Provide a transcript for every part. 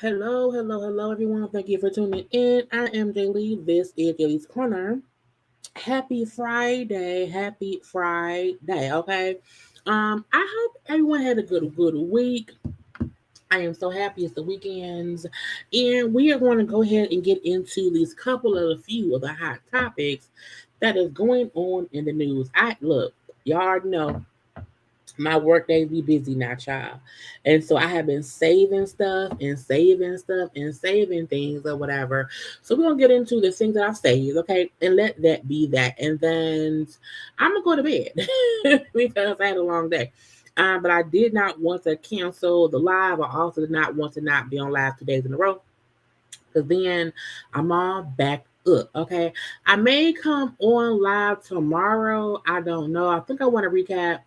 Hello, hello, hello, everyone. Thank you for tuning in. I am Jaylee. This is JayLeesCorner. Happy Friday. Happy Friday. Okay. I hope everyone had a good week. I am so happy it's the weekends. And we are going to go ahead and get into these couple of a few of the hot topics that is going on in the news. Y'all already know my work days be busy now, child. And so I have been saving stuff and saving stuff and saving things or whatever. So we're gonna get into the things that I've saved, okay? And let that be that. And then I'm gonna go to bed because I had a long day. But I did not want to cancel the live. I also did not want to not be on live 2 days in a row. Because then I'm all back up. Okay. I may come on live tomorrow. I don't know. I think I want to recap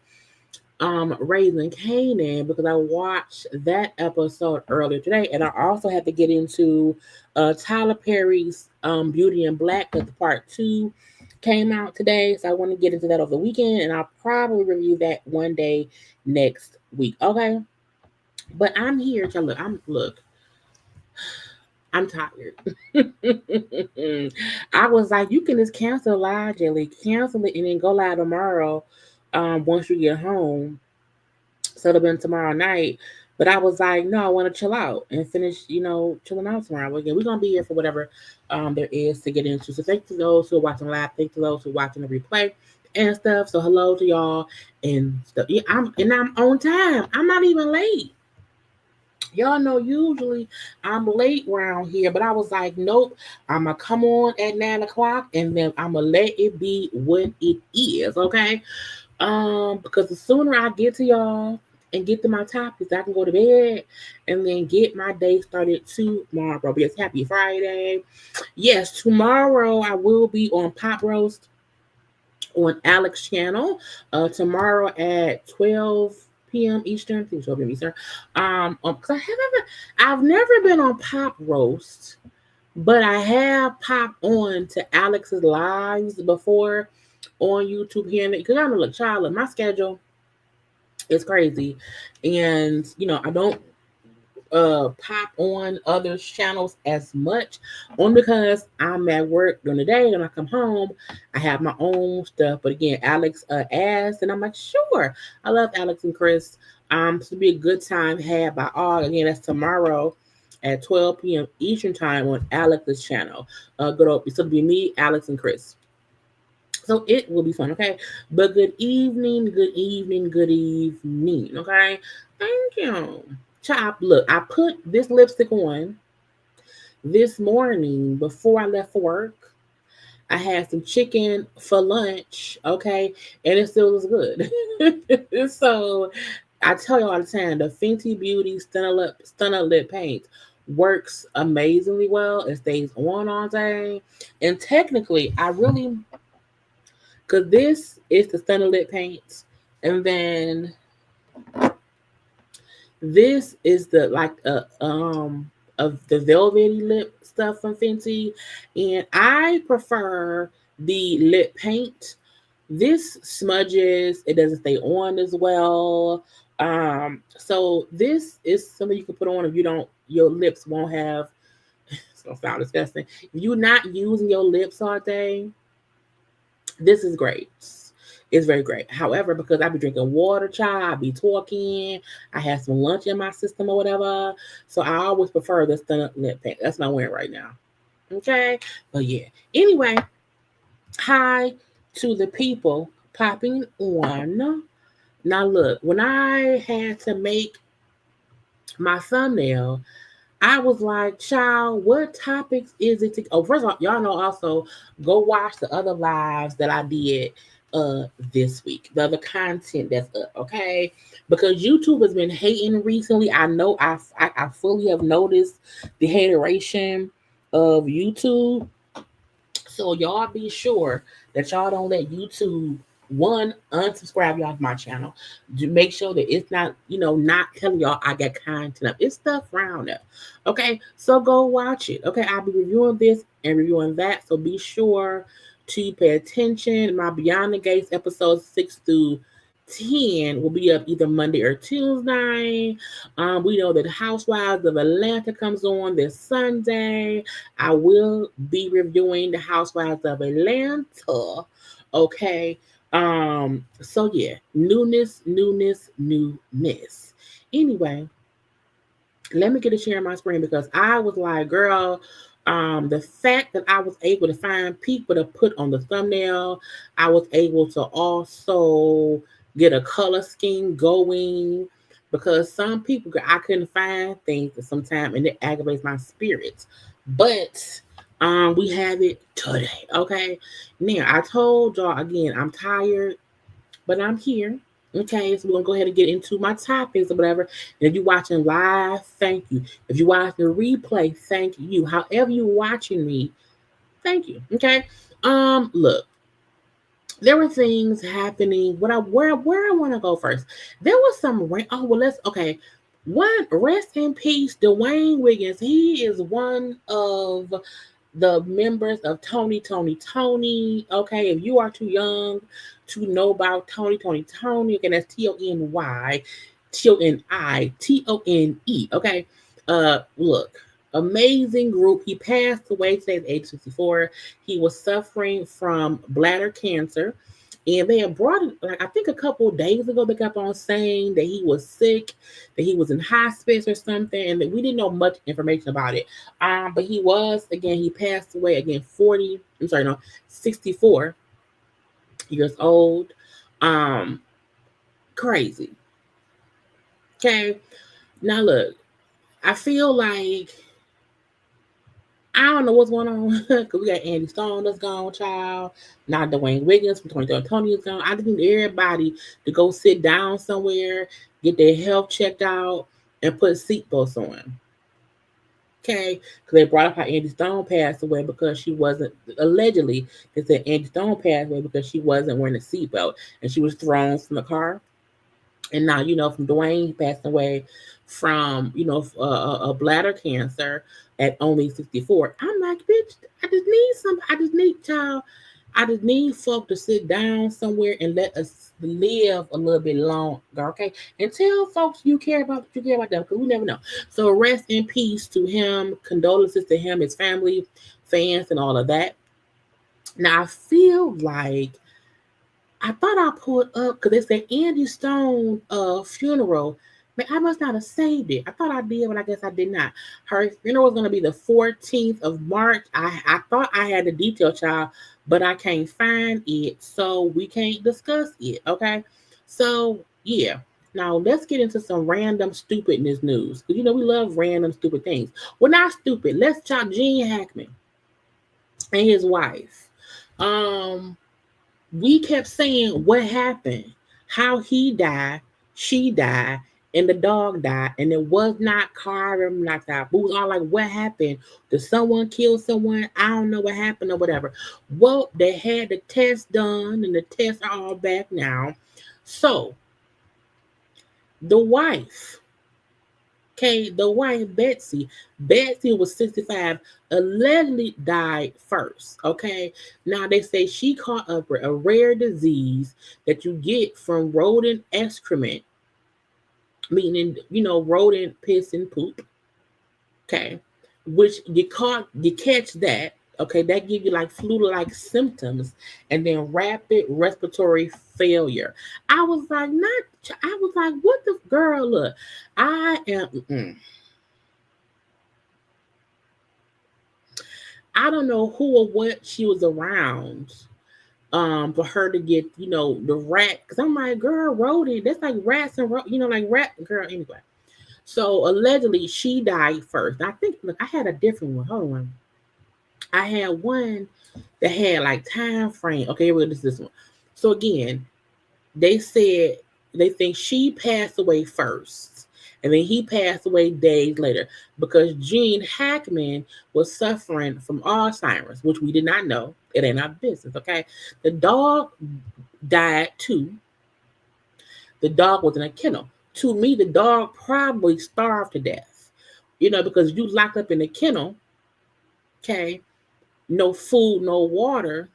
Raising Kanan because I watched that episode earlier today, and I also had to get into Tyler Perry's Beauty in Black because the part 2 came out today. So I want to get into that over the weekend, and I'll probably review that one day next week. Okay, but I'm here to look. I'm tired. I was like, you can just cancel live, Jelly, cancel it, and then go live tomorrow. Once you get home. So it'll be tomorrow night. But I was like, no, I want to chill out and finish, chilling out tomorrow. Again, we're gonna be here for whatever there is to get into. So thank to those who are watching live, thank to those who are watching the replay and stuff. So hello to y'all and stuff. Yeah, I'm on time. I'm not even late. Y'all know usually I'm late around here, but I was like, nope, I'm gonna come on at 9 o'clock and then I'm gonna let it be what it is, okay? Because the sooner I get to y'all and get to my topics, I can go to bed and then get my day started tomorrow. But yes, happy Friday. Yes, tomorrow I will be on Pop Roast on Alex channel. Tomorrow at 12 p.m. Eastern. I think 12 p.m. Eastern. Because I've never been on Pop Roast, but I have popped on to Alex's lives before on YouTube here and because I'm a child. My schedule is crazy, and I don't pop on others' channels as much, only because I'm at work during the day and I come home, I have my own stuff. But again, Alex asked, and I'm like, sure. I love Alex and Chris. So it'll be a good time had by all. Again, that's tomorrow at 12 p.m. Eastern time on Alex's channel. So it'll be me, Alex, and Chris. So it will be fun, okay? But good evening, good evening, good evening, okay? Thank you. Chop, look, I put this lipstick on this morning before I left for work. I had some chicken for lunch, okay? And it still was good. So I tell you all the time, the Fenty Beauty Stunner Lip Paint works amazingly well. It stays on all day. And technically, because this is the Stunner Lip Paint, and then this is the of the velvety lip stuff from Fenty, and I prefer the lip paint. This smudges; it doesn't stay on as well. So this is something you can put on if you don't. Your lips won't have. It's gonna sound disgusting. If you're not using your lips all day, this is great. It's very great. However, because I be drinking water, child, I be talking, I have some lunch in my system or whatever. So I always prefer the Stunner Lip Paint. That's what I'm wearing right now. Okay? But yeah. Anyway, hi to the people popping on. Now look, when I had to make my thumbnail, I was like, child, what topics is it to? Oh, first of all, y'all know also go watch the other lives that I did this week, the other content that's up, okay? Because YouTube has been hating recently. I know I fully have noticed the hateration of YouTube. So y'all be sure that y'all don't let YouTube unsubscribe y'all to my channel. To make sure that it's not, not telling y'all I got content up. It's stuff around there. Okay, so go watch it. Okay, I'll be reviewing this and reviewing that. So be sure to pay attention. My Beyond the Gates episodes 6 through 10 will be up either Monday or Tuesday. We know that Housewives of Atlanta comes on this Sunday. I will be reviewing the Housewives of Atlanta. Okay. So yeah, newness. Anyway, let me get a share on my screen because I was like, girl, the fact that I was able to find people to put on the thumbnail, I was able to also get a color scheme going because some people I couldn't find things at some time and it aggravates my spirits. But we have it today. Okay. Now I told y'all again, I'm tired, but I'm here. Okay, so we're gonna go ahead and get into my topics or whatever. And if you're watching live, thank you. If you're watching the replay, thank you. However you're watching me, thank you. Okay. Look, there were things happening. Where I want to go first? There was some. Oh well, let's. Okay, one. Rest in peace, Dwayne Wiggins. He is one of the members of Toni. Okay, if you are too young to know about Toni, okay, that's Tony, Tone. Okay, look, amazing group. He passed away today at age 64. He was suffering from bladder cancer. And they had brought it, like I think a couple of days ago, they kept on saying that he was sick, that he was in hospice or something, and that we didn't know much information about it. But he was, again, he passed away, again, 64 years old. Crazy. Okay. Now look, I feel like I don't know what's going on because we got Andy Stone that's gone, child. Now Dwayne Wiggins from 2020 is gone. I just need everybody to go sit down somewhere, get their health checked out, and put seatbelts on. Okay, because they brought up how Andy Stone passed away because she wasn't, allegedly, they said Andy Stone passed away because she wasn't wearing a seatbelt and she was thrown from the car. And now, from Dwayne, he passed away from, a bladder cancer at only 64. I'm like, bitch, I just need folk to sit down somewhere and let us live a little bit longer, okay? And tell folks you care about them because we never know. So rest in peace to him. Condolences to him, his family, fans, and all of that. Now, I feel like I thought I pulled up because they said Andy Stone funeral. Man, I must not have saved it. I thought I did, but I guess I did not. Her funeral was going to be the 14th of March. I thought I had the detail, child, but I can't find it, so we can't discuss it, okay? So, yeah. Now, let's get into some random stupidness news. Because, we love random stupid things. Well, not stupid. Let's talk Gene Hackman and his wife. We kept saying what happened, how he died, she died, and the dog died, and it was not carbon monoxide. We was all like, what happened? Did someone kill someone? I don't know what happened or whatever. Well, they had the test done, and the tests are all back now. So, the wife, Betsy was 65, allegedly died first, okay? Now, they say she caught up with a rare disease that you get from rodent excrement, meaning, rodent piss and poop, okay? Which you catch that, okay? That give you like flu-like symptoms and then rapid respiratory failure. I was like, what the girl, look, I don't know who or what she was around for her to get, the rat. Because I'm like, girl, rodent, that's like rats and, like rat, girl, anyway. So allegedly, she died first. I think, look, I had a different one. Hold on. I had one that had like time frame. Okay, here we go. This one. So again, they said they think she passed away first. And then he passed away days later because Gene Hackman was suffering from Alzheimer's, which we did not know. It ain't our business, okay? The dog died too. The dog was in a kennel. To me, the dog probably starved to death, because you locked up in a kennel, okay? No food, no water.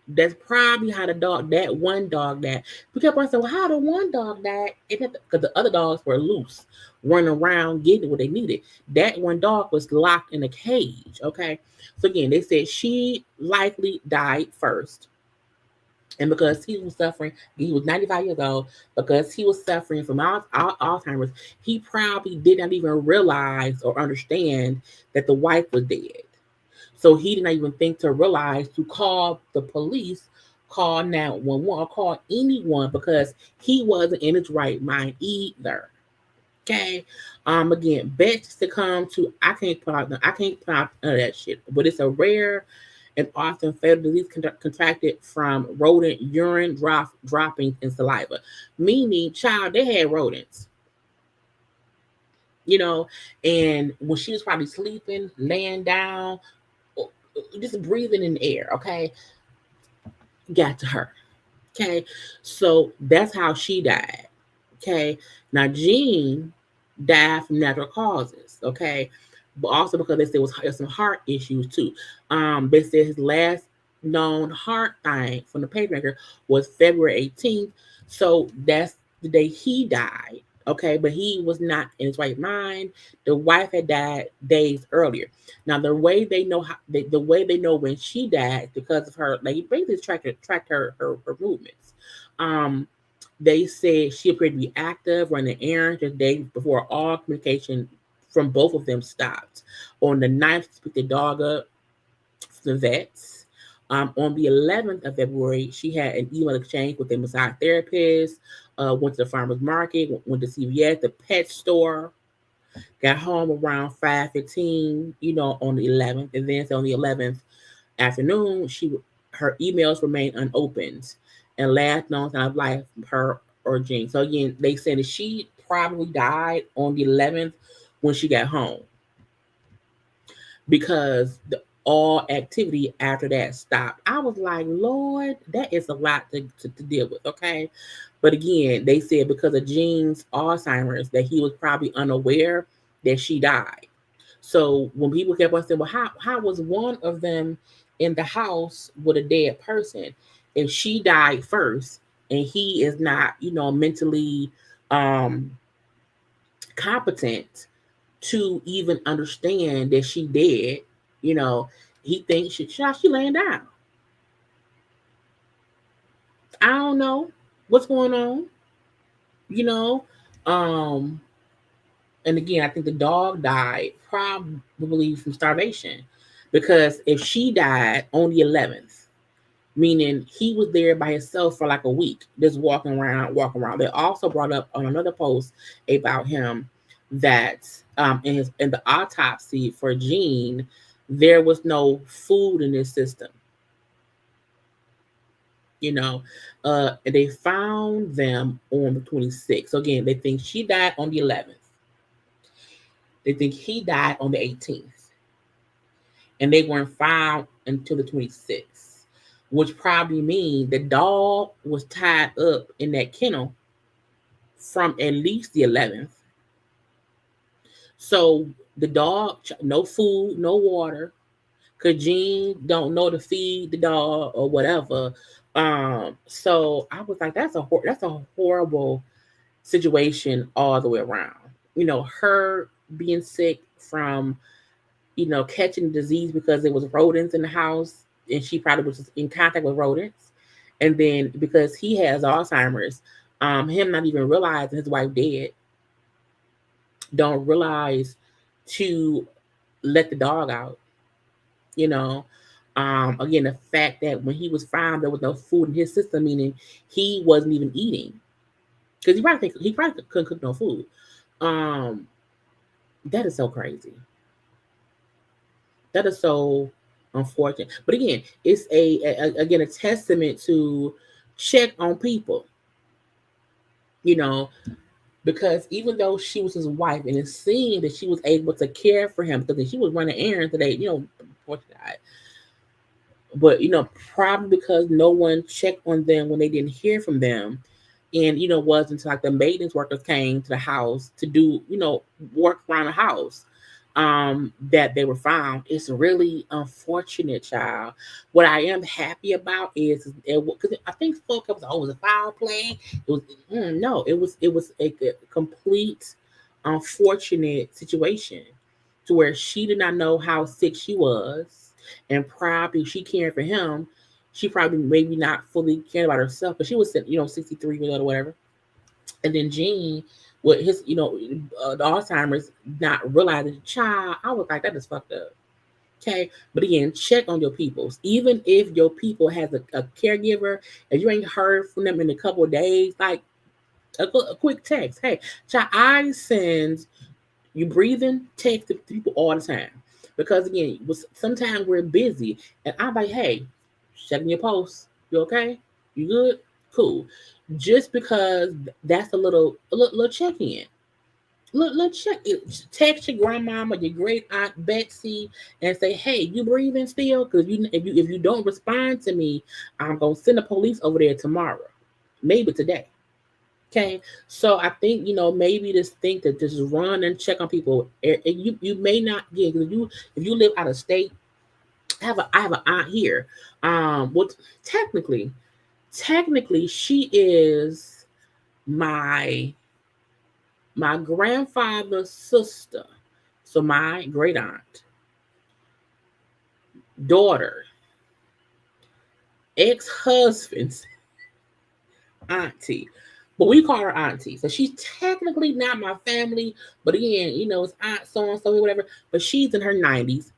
That's probably how that one dog died. We kept on saying, well, how the one dog died? Because the other dogs were loose, running around getting what they needed. That one dog was locked in a cage. Okay. So again, they said she likely died first. And because he was suffering, he was 95 years old, because he was suffering from Alzheimer's, he probably did not even realize or understand that the wife was dead. So he didn't even think to realize to call the police, call 911, or call anyone, because he wasn't in his right mind either. Okay. Again, bets to come to I can't pronounce none of that shit. But it's a rare and often fatal disease contracted from rodent urine droppings and saliva. Meaning, child, they had rodents, you know, and when she was probably sleeping, laying down, just breathing in the air, okay, got to her. Okay. So that's how she died. Okay. Now Jean died from natural causes. Okay. But also because they said was some heart issues too. They said his last known heart thing from the pacemaker was February 18th. So that's the day he died. Okay, but he was not in his right mind. The wife had died days earlier. Now the way they know the way they know when she died, because of her, they basically tracked her movements. Um, they said she appeared to be active, running errands the day before all communication from both of them stopped. On the 9th, she picked the dog up from the vets. On the 11th of February, she had an email exchange with a massage therapist, went to the farmer's market, went to CVS, the pet store, got home around 5:15, on the 11th. And then so on the 11th afternoon, her emails remained unopened, and last known sign of life from her or Jean. So again, they said that she probably died on the 11th when she got home, because all activity after that stopped. I was like, Lord, that is a lot to deal with, okay? But again, they said because of Jean's Alzheimer's, that he was probably unaware that she died. So when people kept on saying, well, how was one of them in the house with a dead person? If she died first and he is not, mentally um, competent to even understand that she dead, you know, he thinks she laying down. I don't know what's going on, you know. Um, and again, I think the dog died probably from starvation, because if she died on the 11th, meaning he was there by himself for like a week, just walking around. They also brought up on another post about him that in the autopsy for Jean, there was no food in his system. And they found them on the 26th. So again, they think she died on the 11th. They think he died on the 18th, and they weren't found until the 26th, which probably means the dog was tied up in that kennel from at least the 11th. So the dog, no food, no water, because Jean don't know to feed the dog or whatever. So I was like, that's a horrible situation all the way around. Her being sick from catching disease because there was rodents in the house, and she probably was just in contact with rodents. And then because he has Alzheimer's, him not even realizing his wife dead, don't realize to let the dog out. Again, the fact that when he was found, there was no food in his system, meaning he wasn't even eating, because he probably couldn't cook no food. That is so crazy. That is so unfortunate. But again, it's a testament to check on people. Because even though she was his wife, and it seemed that she was able to care for him, because she was running errands today, before she died. But probably because no one checked on them when they didn't hear from them. And wasn't until like the maintenance workers came to the house to do work around the house. that they were found. It's really unfortunate, child. What I am happy about is because I think folk was it was a foul play. It was no, it was a complete unfortunate situation to where she did not know how sick she was, and probably she cared for him. She probably maybe not fully cared about herself, but she was 63 years old or whatever. And then Gene, with his, the Alzheimer's, not realizing, child, I was like, that is fucked up. Okay. But again, check on your peoples. Even if your people has a caregiver, if you ain't heard from them in a couple of days, like a quick text. Hey, child, I send you breathing text to people all the time. Because again, sometimes we're busy. And I'm like, hey, checking your posts. You okay? You good? Cool. Just because that's a little check in. Little check it. Text your grandmama, your great aunt Betsy, and say, "Hey, you breathing still? Because if you don't respond to me, I'm gonna send the police over there tomorrow, maybe today." Okay, so I think maybe just think that just run and check on people. And you may not get if you live out of state. I have an aunt here. Well, technically she is my grandfather's sister. So my great aunt, daughter, ex-husband's auntie. But we call her auntie. So she's technically not my family, but again, it's aunt so and so, whatever. But she's in her 90s.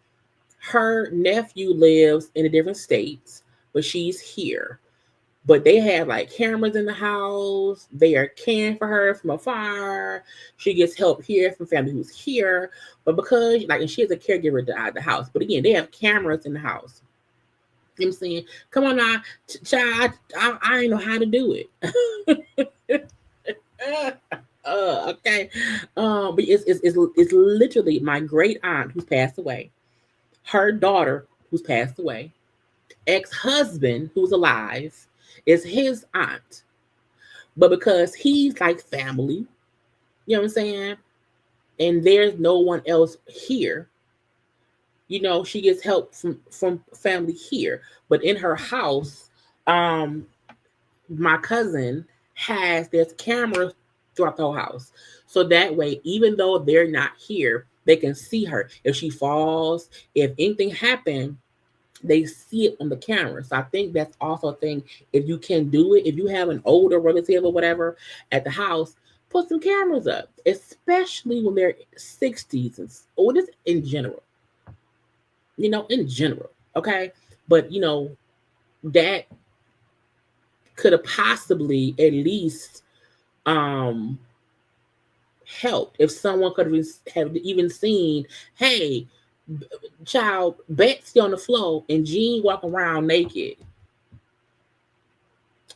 Her nephew lives in a different state, but she's here. But they have like cameras in the house. They are caring for her from afar. She gets help here from family who's here. But because and she has a caregiver at the house. But again, they have cameras in the house. You know what I'm saying? Come on now, child. I ain't know how to do it. Okay. But it's literally my great aunt who's passed away, her daughter who's passed away, ex-husband who's alive, is his aunt. But because he's like family, you know what I'm saying? And there's no one else here, she gets help from family here. But in her house, my cousin there's cameras throughout the whole house. So that way, even though they're not here, they can see her. If she falls, if anything happened, they see it on the camera. So I think that's also a thing. If you can do it, if you have an older relative or whatever at the house, put some cameras up, especially when they're 60s or just in general. In general, okay? But that could have possibly at least helped if someone could have even seen, hey, child, Betsy on the floor and Jean walking around naked.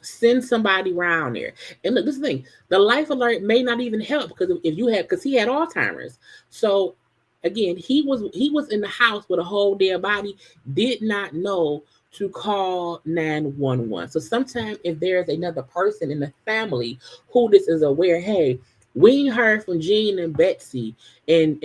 Send somebody around there. And look, this is the thing, the life alert may not even help because because he had Alzheimer's. So again, he was in the house with a whole dead body, did not know to call 911. So sometimes if there's another person in the family who this is aware, hey, we ain't heard from Jean and Betsy in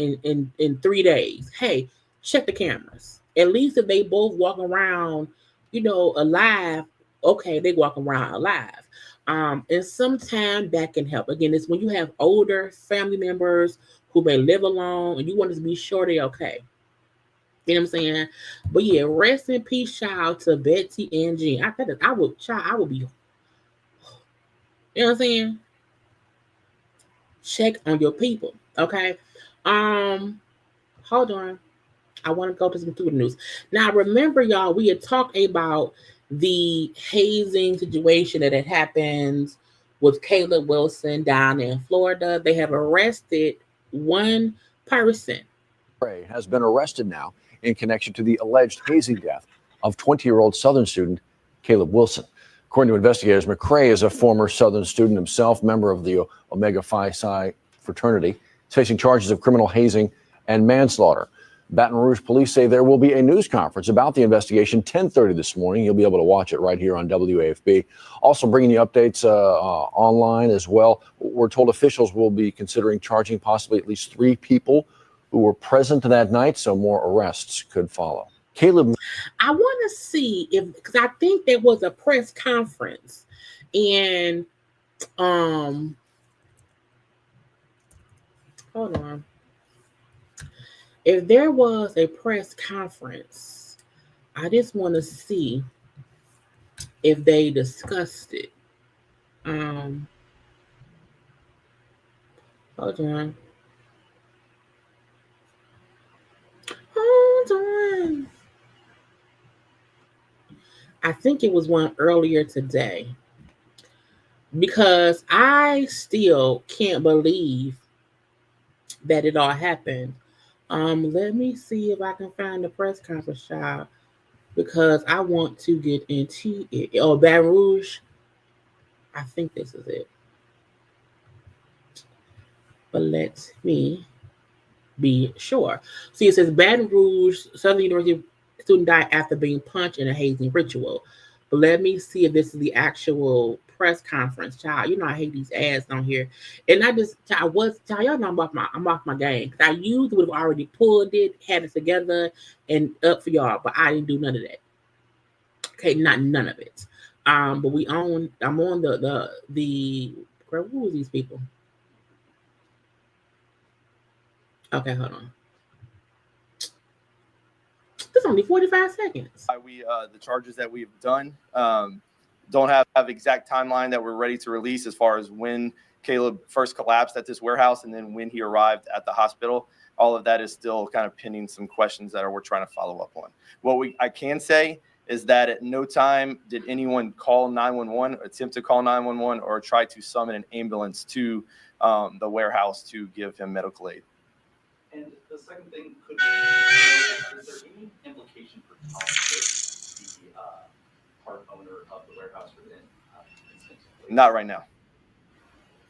3 days. Hey, check the cameras. At least if they both walk around, alive, okay, they walk around alive. And sometimes that can help. Again, it's when you have older family members who may live alone and you want to be sure they're okay. You know what I'm saying? But yeah, rest in peace, child, to Betsy and Jean. I would be, you know what I'm saying? Check on your people, okay? Hold on. I want to go to some Twitter news. Now, remember, y'all, we had talked about the hazing situation that had happened with Caleb Wilson down in Florida. They have arrested one person. Has been arrested now in connection to the alleged hazing death of 20-year-old Southern student Caleb Wilson. According to investigators, McCrae is a former Southern student himself, member of the Omega Phi Psi fraternity. He's facing charges of criminal hazing and manslaughter. Baton Rouge police say there will be a news conference about the investigation 10:30 this morning. You'll be able to watch it right here on WAFB. Also bringing you updates online as well. We're told officials will be considering charging possibly at least 3 people who were present that night, so more arrests could follow. Caleb. I want to see if, because I think there was a press conference, and hold on. If there was a press conference, I just want to see if they discussed it. Hold on. Hold on. I think it was one earlier today, because I still can't believe that it all happened. Let me see if I can find the press conference, child, because I want to get into it. Oh, Baton Rouge. I think this is it. But let me be sure. See, it says Baton Rouge, Southern University student died after being punched in a hazing ritual. But let me see if this is the actual press conference, child. You know I hate these ads on here, and I just, child, y'all know I'm off my game, because I usually would have already pulled it, had it together, and up for y'all, but I didn't do none of that. Okay, not none of it. But I'm on the girl, who was these people? Okay, hold on. It's only 45 seconds. We the charges that we've done don't have exact timeline that we're ready to release as far as when Caleb first collapsed at this warehouse and then when he arrived at the hospital. All of that is still kind of pending some questions that we're trying to follow up on. What I can say is that at no time did anyone call 911, attempt to call 911, or try to summon an ambulance to the warehouse to give him medical aid. And the second thing could be, is there any implication for Todd, the part owner of the warehouse within Not right now.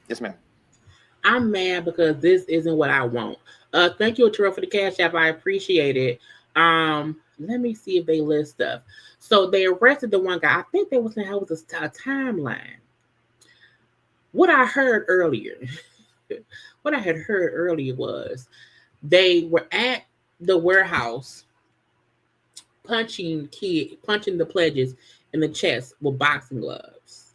Yes, ma'am. I'm mad because this isn't what I want. Thank you, Terrell, for the cash app. I appreciate it. Let me see if they list stuff. So they arrested the one guy. I think they was saying how it was a timeline. What I heard earlier, was they were at the warehouse punching the pledges in the chest with boxing gloves.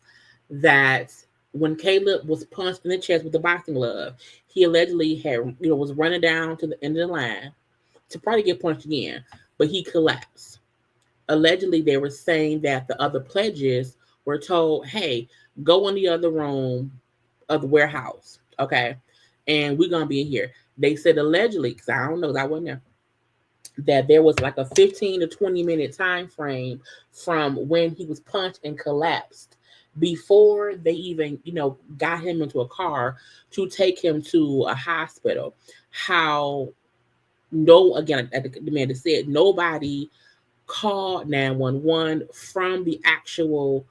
That when Caleb was punched in the chest with the boxing glove, he allegedly had, was running down to the end of the line to probably get punched again, but he collapsed. Allegedly, they were saying that the other pledges were told, hey, go in the other room of the warehouse, okay? And we're going to be in here. They said allegedly, because I don't know, because I wasn't there, that there was like a 15 to 20 minute time frame from when he was punched and collapsed before they even, got him into a car to take him to a hospital. Again, the man said, nobody called 911 from the actual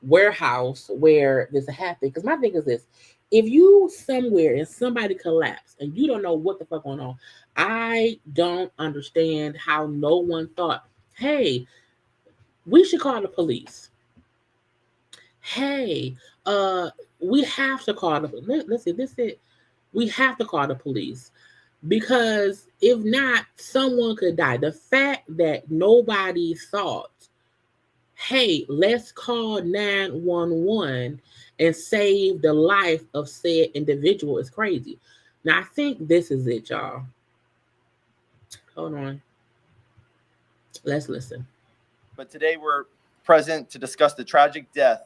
warehouse where this happened. Because my thing is this: if you somewhere and somebody collapsed and you don't know what the fuck going on, I don't understand how no one thought, hey, we should call the police. Hey, we have to call the police. We have to call the police, because if not, someone could die. The fact that nobody thought, hey, let's call 911 and save the life of said individual is crazy. Now, I think this is it, y'all. Hold on. Let's listen. But today we're present to discuss the tragic death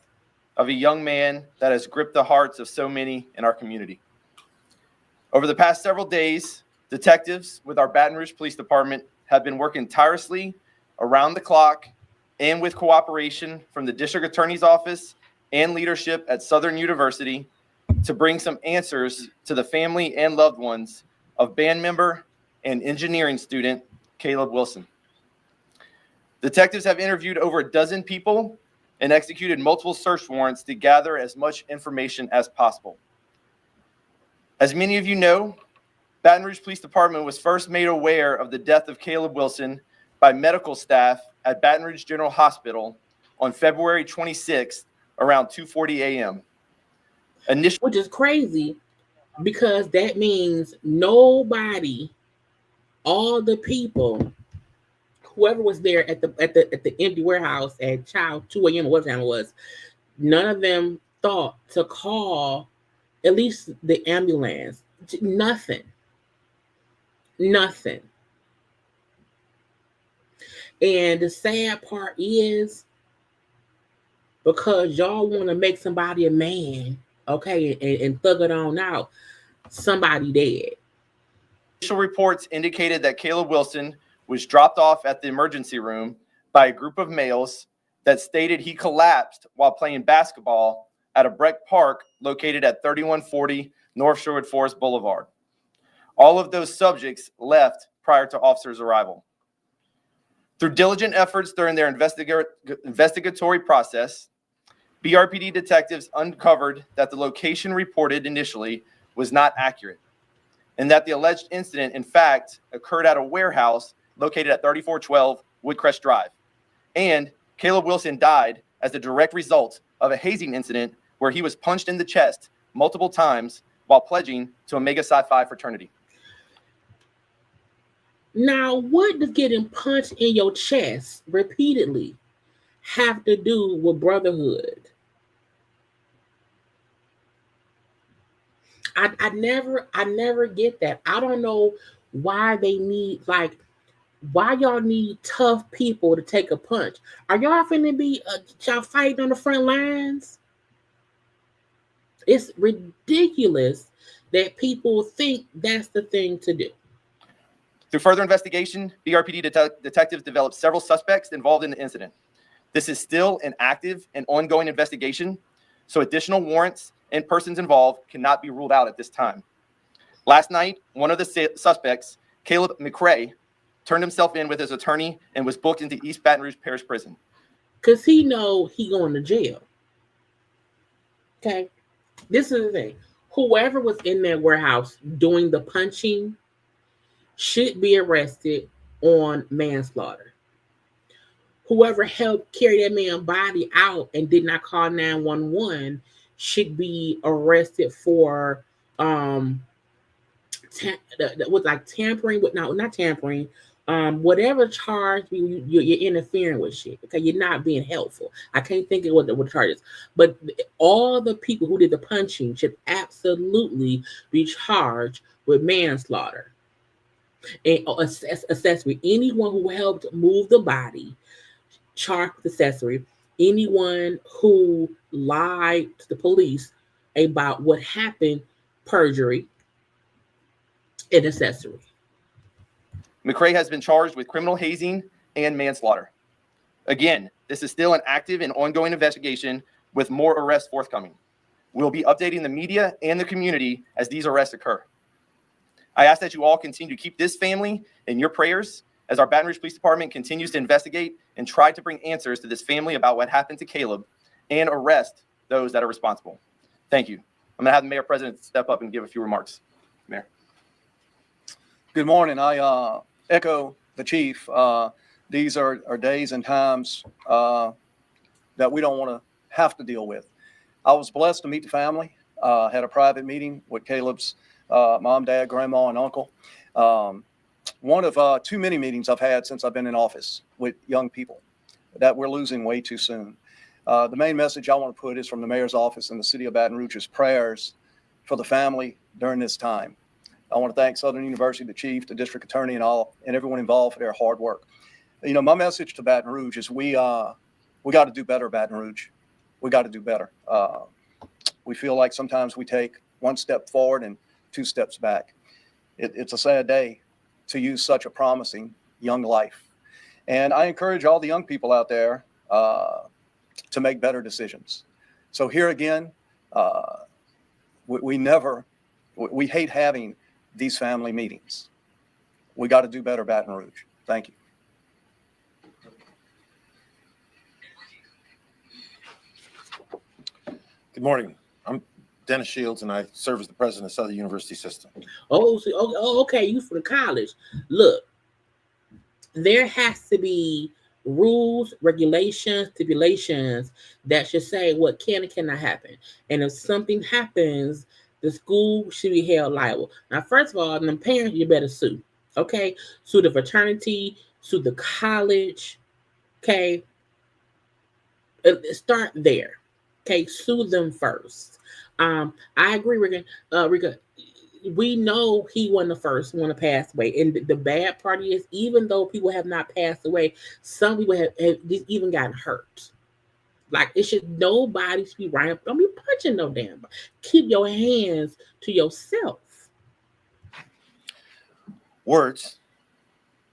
of a young man that has gripped the hearts of so many in our community. Over the past several days, detectives with our Baton Rouge Police Department have been working tirelessly around the clock and with cooperation from the District Attorney's Office and leadership at Southern University to bring some answers to the family and loved ones of band member and engineering student Caleb Wilson. Detectives have interviewed over a dozen people and executed multiple search warrants to gather as much information as possible. As many of you know, Baton Rouge Police Department was first made aware of the death of Caleb Wilson by medical staff at Baton Rouge General Hospital on February 26th around 2:40 a.m. Which is crazy, because that means nobody all the people, whoever was there at the empty warehouse at 2 a.m. or what time it was, none of them thought to call at least the ambulance. Nothing. And the sad part is, because y'all want to make somebody a man, okay, and thug it on out, somebody dead. Initial reports indicated that Caleb Wilson was dropped off at the emergency room by a group of males that stated he collapsed while playing basketball at a Breck Park located at 3140 North Sherwood Forest Boulevard. All of those subjects left prior to officers' arrival. Through diligent efforts during their investigatory process, BRPD detectives uncovered that the location reported initially was not accurate, and that the alleged incident, in fact, occurred at a warehouse located at 3412 Woodcrest Drive. And Caleb Wilson died as a direct result of a hazing incident where he was punched in the chest multiple times while pledging to Omega Psi Phi fraternity. Now, what does getting punched in your chest repeatedly have to do with brotherhood? I never get that. I don't know why they need, like, why y'all need tough people to take a punch. Are y'all finna be y'all fighting on the front lines? It's ridiculous that people think that's the thing to do. Through further investigation, BRPD detectives developed several suspects involved in the incident. This is still an active and ongoing investigation, so additional warrants and persons involved cannot be ruled out at this time. Last night, one of the suspects, Caleb McRae, turned himself in with his attorney and was booked into East Baton Rouge Parish Prison. Because he know he going to jail. Okay? This is the thing. Whoever was in that warehouse doing the punching should be arrested on manslaughter. Whoever helped carry that man's body out and did not call 911 should be arrested for tampering with, no, not tampering, whatever charge you're interfering with shit. Okay, you're not being helpful. I can't think of what the charges, but all the people who did the punching should absolutely be charged with manslaughter. And accessory. Anyone who helped move the body, charged with accessory. Anyone who lied to the police about what happened, perjury, and accessory. McRae has been charged with criminal hazing and manslaughter. Again, this is still an active and ongoing investigation with more arrests forthcoming. We'll be updating the media and the community as these arrests occur. I ask that you all continue to keep this family in your prayers as our Baton Rouge Police Department continues to investigate and try to bring answers to this family about what happened to Caleb and arrest those that are responsible. Thank you. I'm going to have the Mayor President step up and give a few remarks. Mayor. Good morning. I echo the chief. These are days and times that we don't want to have to deal with. I was blessed to meet the family. Had a private meeting with Caleb's mom, dad, grandma, and uncle. One of too many meetings I've had since I've been in office with young people that we're losing way too soon. The main message I want to put is from the mayor's office and the city of Baton Rouge's prayers for the family during this time. I want to thank Southern University, the chief, the district attorney, and everyone involved for their hard work. You know, my message to Baton Rouge is we got to do better, Baton Rouge. We got to do better. We feel like sometimes we take one step forward and 2 steps back. It's a sad day to use such a promising young life. And I encourage all the young people out there to make better decisions. So here again, we hate having these family meetings. We got to do better, Baton Rouge. Thank you. Good morning. I'm Dennis Shields, and I serve as the president of Southern University System. Okay. You from the college. Look, there has to be rules, regulations, stipulations that should say what can and cannot happen. And if something happens, the school should be held liable. Now, first of all, the parents, you better sue. Okay, sue the fraternity, sue the college. Okay, start there. Okay, sue them first. I agree, Rick. Rick, we know he wasn't the first one to pass away. And the bad part is, even though people have not passed away, some people have even gotten hurt. Like, it should, nobody should be right up. Don't be punching no damn. Keep your hands to yourself. Words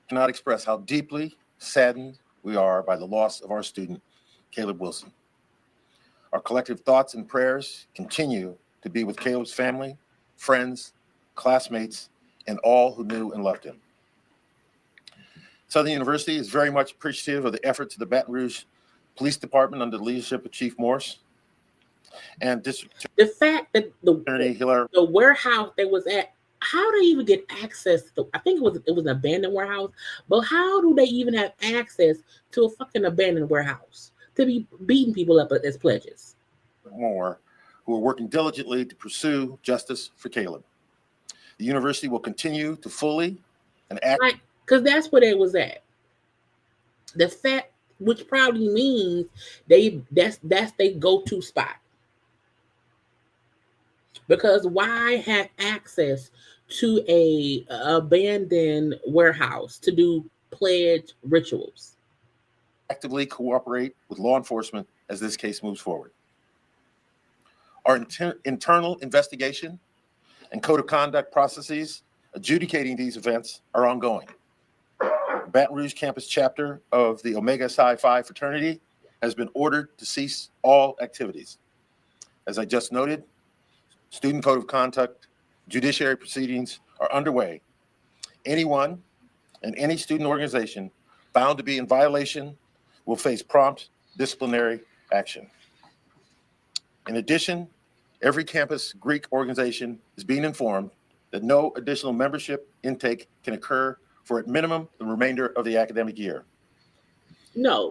cannot express how deeply saddened we are by the loss of our student, Caleb Wilson. Our collective thoughts and prayers continue to be with Caleb's family, friends, classmates, and all who knew and loved him. Southern University is very much appreciative of the efforts of the Baton Rouge Police Department under the leadership of Chief Morse and District The fact that Attorney Hiller. the warehouse they was at, how do they even get access to? I think it was an abandoned warehouse, but how do they even have access to a fucking abandoned warehouse to be beating people up as pledges? More who are working diligently to pursue justice for Caleb. The university will continue to fully and act, because that's where they was at. The fact, which probably means that's their go-to spot. Because why have access to a abandoned warehouse to do pledge rituals? actively cooperate with law enforcement as this case moves forward. Our internal investigation and code of conduct processes adjudicating these events are ongoing. The Baton Rouge campus chapter of the Omega Psi Phi fraternity has been ordered to cease all activities. As I just noted, student code of conduct, judiciary proceedings are underway. Anyone and any student organization found to be in violation will face prompt disciplinary action. In addition, every campus Greek organization is being informed that no additional membership intake can occur for at minimum the remainder of the academic year. Nobody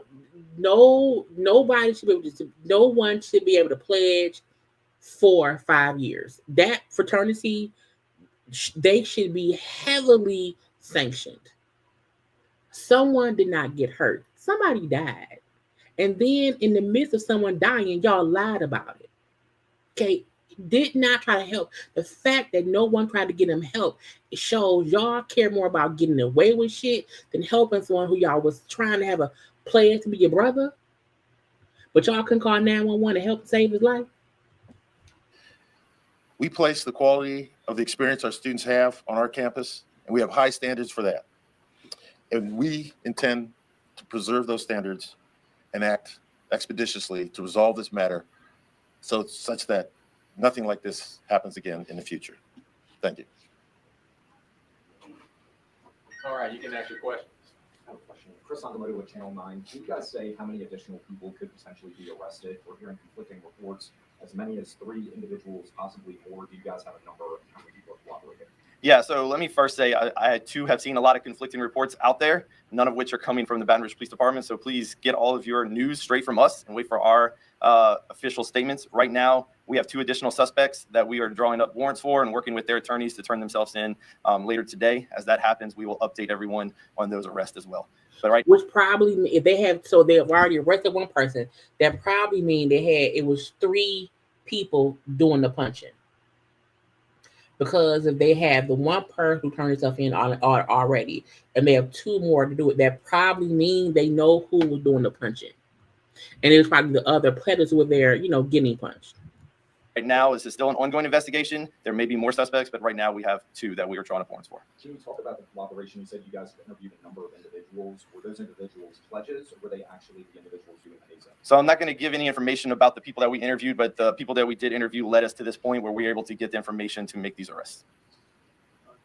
should be able to. No one should be able to pledge for 5 years. That fraternity, they should be heavily sanctioned. Someone did not get hurt. Somebody died, and then in the midst of someone dying, y'all lied about it. Okay, did not try to help. The fact that no one tried to get him help, it shows y'all care more about getting away with shit than helping someone who y'all was trying to have a pledge to be your brother. But y'all couldn't call 911 to help save his life. We place the quality of the experience our students have on our campus, and we have high standards for that. And we intend to preserve those standards and act expeditiously to resolve this matter such that nothing like this happens again in the future. Thank you. All right, you can ask your questions. I have a question. Chris Sakamoto with Channel 9. Can you guys say how many additional people could potentially be arrested? We're hearing conflicting reports. As many as 3 individuals, possibly more. Do you guys have a number of how many people are cooperating? Yeah, so let me first say I too have seen a lot of conflicting reports out there, none of which are coming from the Baton Rouge Police Department. So please get all of your news straight from us and wait for our official statements. Right now, we have 2 additional suspects that we are drawing up warrants for and working with their attorneys to turn themselves in later today. As that happens, we will update everyone on those arrests as well. But right, which probably, if they have, so they've already arrested one person, that probably mean it was 3 people doing the punching. Because if they have the one person who turned himself in already, and they have 2 more to do it, that probably means they know who was doing the punching. And it was probably the other players who were there, getting punched. Right now, this is still an ongoing investigation. There may be more suspects, but right now we have 2 that we are drawing up warrants for. Can you talk about the collaboration? You said you guys interviewed a number of individuals. Were those individuals pledges, or were they actually the individuals doing the hazing? So I'm not going to give any information about the people that we interviewed, but the people that we did interview led us to this point where we were able to get the information to make these arrests.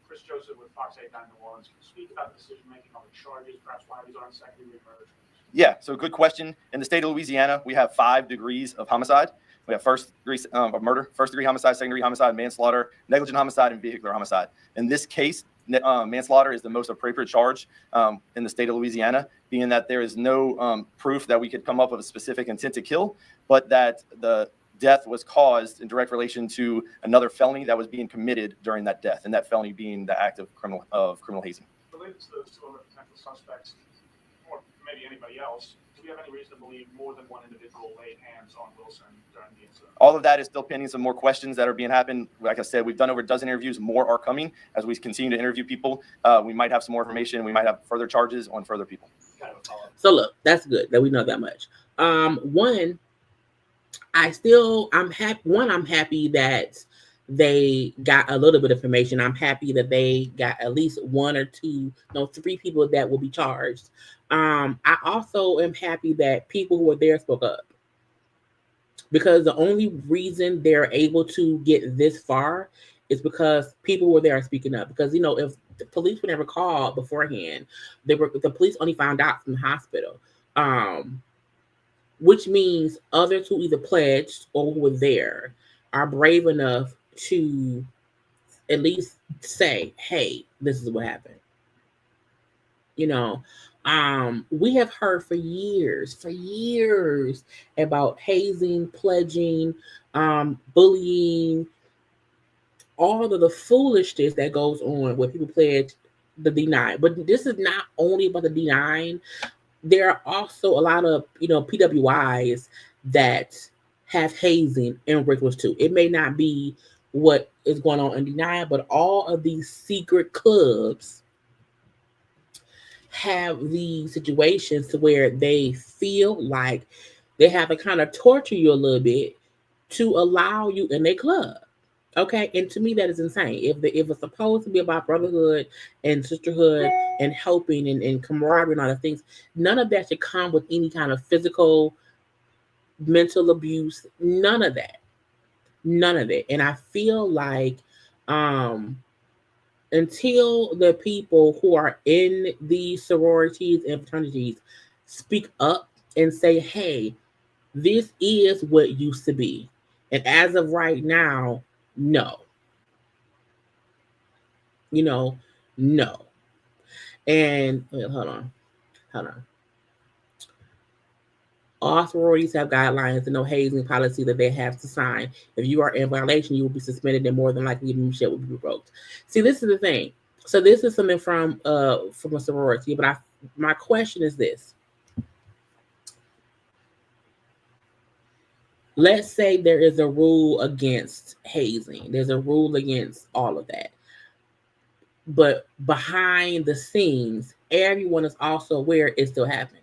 Chris Joseph with Fox 8 9 New Orleans. Can you speak about the decision making on the charges, perhaps why these aren't secondary emerged? Yeah, so good question. In the state of Louisiana, we have 5 degrees of homicide. We have first degree of murder, first degree homicide, second degree homicide, manslaughter, negligent homicide, and vehicular homicide. In this case, manslaughter is the most appropriate charge in the state of Louisiana, being that there is no proof that we could come up with a specific intent to kill, but that the death was caused in direct relation to another felony that was being committed during that death, and that felony being the act of criminal hazing. related to those two other potential suspects, or maybe anybody else, do we have any reason to believe more than one individual laid hands on Wilson during the incident? All of that is still pending. Some more questions that are being happened. Like I said, we've done over a dozen interviews. More are coming as we continue to interview people. We might have some more information. We might have further charges on further people. So look, that's good that we know that much. One, I'm happy. One, I'm happy that they got a little bit of information. I'm happy that they got at least one or two, no, three people that will be charged. I also am happy that people who were there spoke up, because the only reason they're able to get this far is because people were there speaking up. Because, you know, if the police were never called beforehand, the police only found out from the hospital, which means others who either pledged or who were there are brave enough to at least say, hey, this is what happened. You know, we have heard for years about hazing, pledging, bullying, all of the foolishness that goes on where people pledge the D9. But this is not only about the D9. There are also a lot of, you know, PWIs that have hazing and rituals too. It may not be what is going on in D9, but all of these secret clubs have these situations to where they feel like they have to kind of torture you a little bit to allow you in their club. Okay, and to me that is insane. If it's supposed to be about brotherhood and sisterhood and helping and camaraderie and all the things, none of that should come with any kind of physical, mental abuse. None of that. And I feel like until the people who are in these sororities and fraternities speak up and say, hey, this is what used to be. And as of right now, no. You know, no. And hold on. All sororities have guidelines and no hazing policy that they have to sign. If you are in violation, you will be suspended and more than likely your membership will be revoked. See, this is the thing. So this is something from a sorority, but my question is this. Let's say there is a rule against hazing. There's a rule against all of that. But behind the scenes, everyone is also aware it still happens.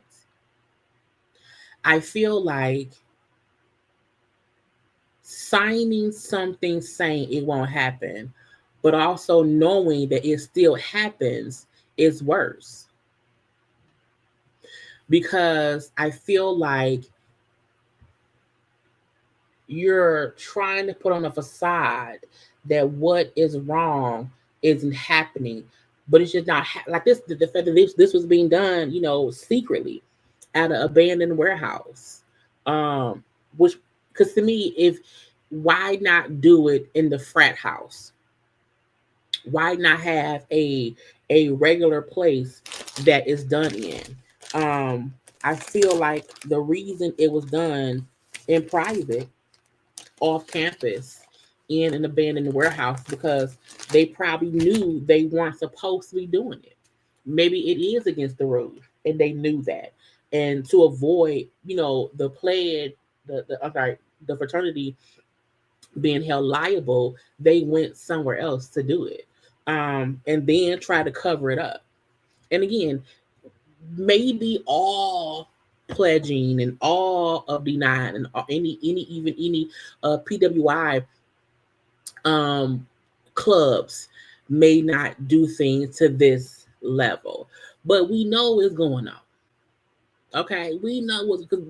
I feel like signing something saying it won't happen, but also knowing that it still happens is worse. Because I feel like you're trying to put on a facade that what is wrong isn't happening, but it's just not like this. The fact that this was being done, you know, secretly at an abandoned warehouse, which, because to me, why not do it in the frat house? Why not have a regular place that is done in? I feel like the reason it was done in private, off campus, in an abandoned warehouse, because they probably knew they weren't supposed to be doing it. Maybe it is against the rules, and they knew that. And to avoid, you know, the fraternity being held liable, they went somewhere else to do it, and then try to cover it up. And again, maybe all pledging and all of D9 and any PWI clubs may not do things to this level, but we know it's going on. Okay, we know what's, because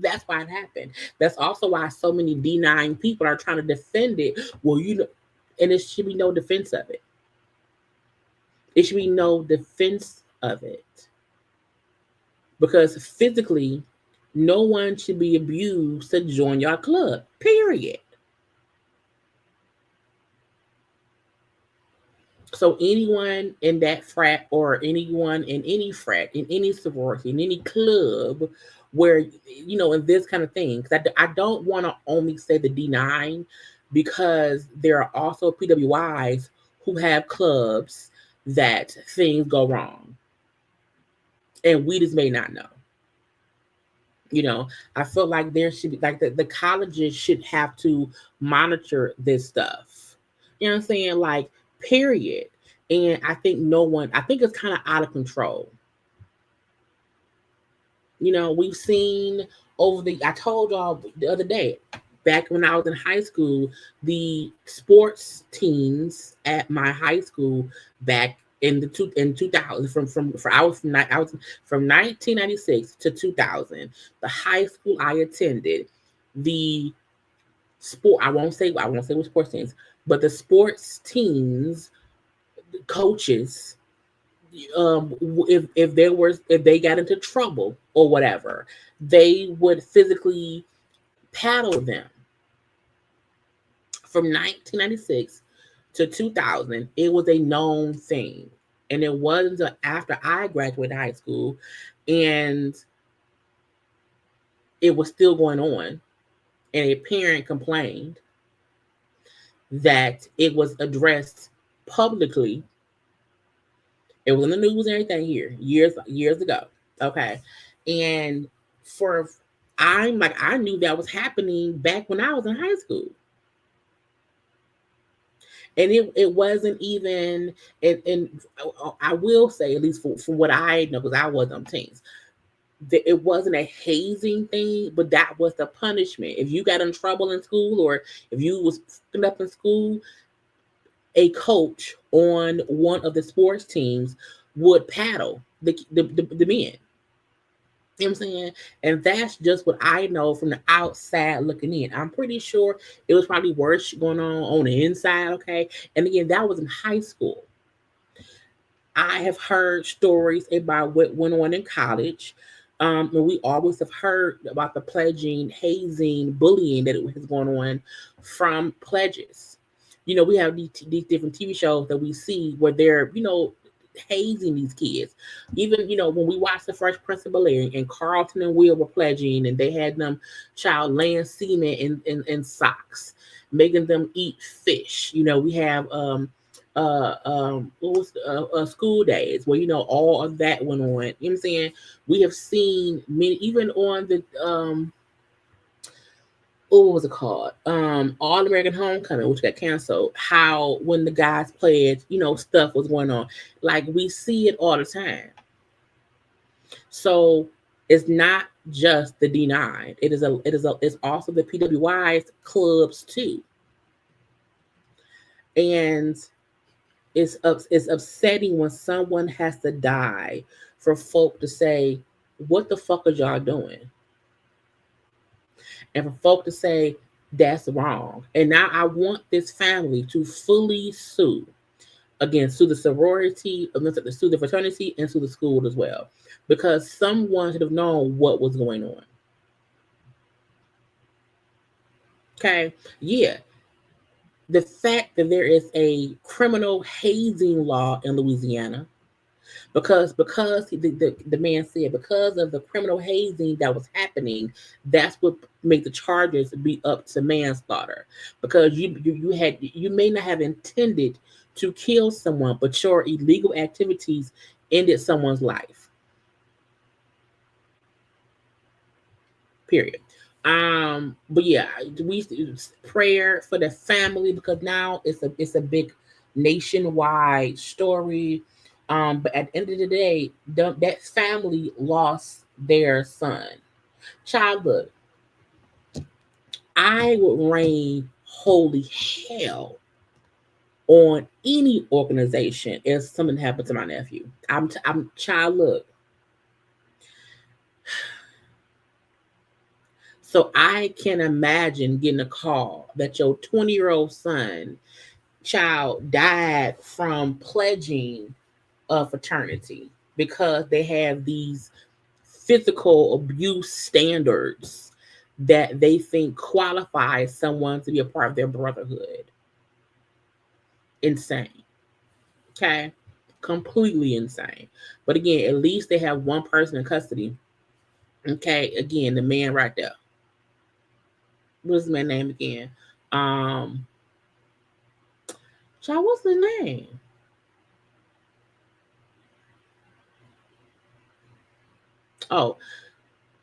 that's why it happened. That's also why so many D9 people are trying to defend it. Well, you know, and it should be no defense of it. It should be no defense of it. Because physically, no one should be abused to join your club, period. So anyone in that frat, or anyone in any frat, in any sorority, in any club where, you know, in this kind of thing, because I don't want to only say the D9, because there are also PWIs who have clubs that things go wrong. And we just may not know. You know, I feel like there should be like the colleges should have to monitor this stuff. You know what I'm saying? Like, period. And I think I think it's kind of out of control. You know, we've seen I told y'all the other day, back when I was in high school, the sports teams at my high school back in 2000 I was from 1996 to 2000. The high school I attended, the I won't say what sports teams, but the sports teams coaches, if they got into trouble or whatever, they would physically paddle them. From 1996 to 2000, it was a known thing. And it wasn't until after I graduated high school and it was still going on, and a parent complained that it was addressed publicly. It was in the news and everything here years ago. Okay. And I knew that was happening back when I was in high school. And it wasn't even, and I will say, at least from what I know, because I was on teams, it wasn't a hazing thing, but that was the punishment. If you got in trouble in school, or if you was fucking up in school, a coach on one of the sports teams would paddle the men. You know what I'm saying? And that's just what I know from the outside looking in. I'm pretty sure it was probably worse going on the inside, okay? And again, that was in high school. I have heard stories about what went on in college. And we always have heard about the pledging, hazing, bullying that was going on from pledges. You know, we have these different TV shows that we see where they're, hazing these kids. Even, when we watched The Fresh Prince of Bel-Air, and Carlton and Will were pledging, and they had them child laying semen in socks, making them eat fish. We have school days where, all of that went on. You know what I'm saying? We have seen many, even on the what was it called? All American Homecoming, which got canceled. How when the guys played, stuff was going on. Like, we see it all the time. So it's not just the D9. It's also the PWI's clubs too. And it's upsetting when someone has to die for folk to say, "What the fuck are y'all doing?" And for folk to say that's wrong. And now I want this family to fully sue. Again, sue the sorority, sue the fraternity, and sue the school as well. Because someone should have known what was going on. Okay? Yeah. The fact that there is a criminal hazing law in Louisiana, because the man said, because of the criminal hazing that was happening, that's what made the charges be up to manslaughter. Because you may not have intended to kill someone, but your illegal activities ended someone's life. Period. But yeah, we prayer for the family, because now it's a big nationwide story. But at the end of the day, that family lost their son. Child, look, I would rain holy hell on any organization if something happened to my nephew. I'm child, look. So I can imagine getting a call that your 20-year-old son, child, died from pledging a fraternity because they have these physical abuse standards that they think qualify someone to be a part of their brotherhood. Insane. Okay? Completely insane. But again, at least they have one person in custody. Okay? Again, the man right there. What's his man's name again? Child, what's his name? Oh,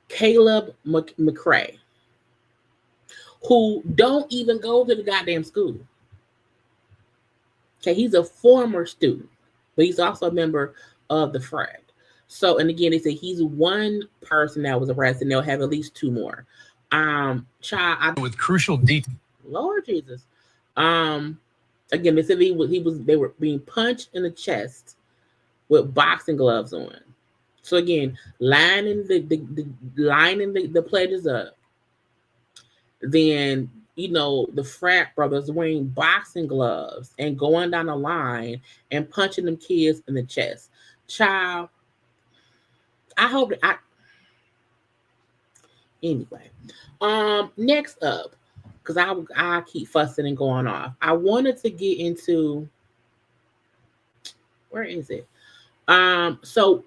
Caleb McCray, who don't even go to the goddamn school. Okay, he's a former student, but he's also a member of the frat. So, and again, they say he's one person that was arrested, and they'll have at least two more. With crucial details. Lord Jesus. Again, they said they were being punched in the chest with boxing gloves on. So again, lining the pledges up. Then, the frat brothers wearing boxing gloves and going down the line and punching them kids in the chest. Child, I hope that anyway. Next up, because I keep fussing and going off. I wanted to get into, where is it? So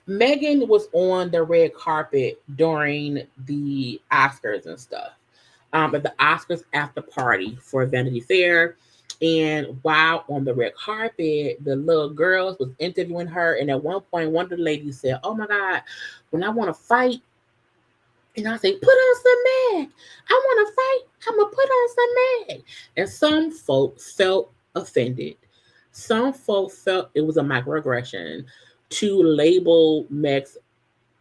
Megan was on the red carpet during the Oscars and stuff. At the Oscars after party for Vanity Fair. And while on the red carpet, the little girls was interviewing her. And at one point, one of the ladies said, "Oh my God, when I want to fight," and I say, "Put on some mag. I want to fight. I'm going to put on some mag." And some folk felt offended. Some folk felt it was a microaggression to label Meg's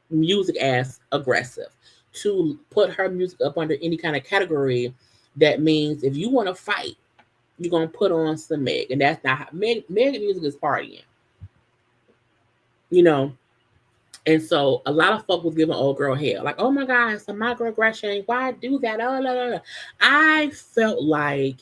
music as aggressive, to put her music up under any kind of category that means if you want to fight, you're going to put on some Meg. And that's not how Meg music is partying. And so a lot of folk was giving old girl hell. Like, "Oh my God, it's a microaggression. Why do that?" Oh, la, la, la. I felt like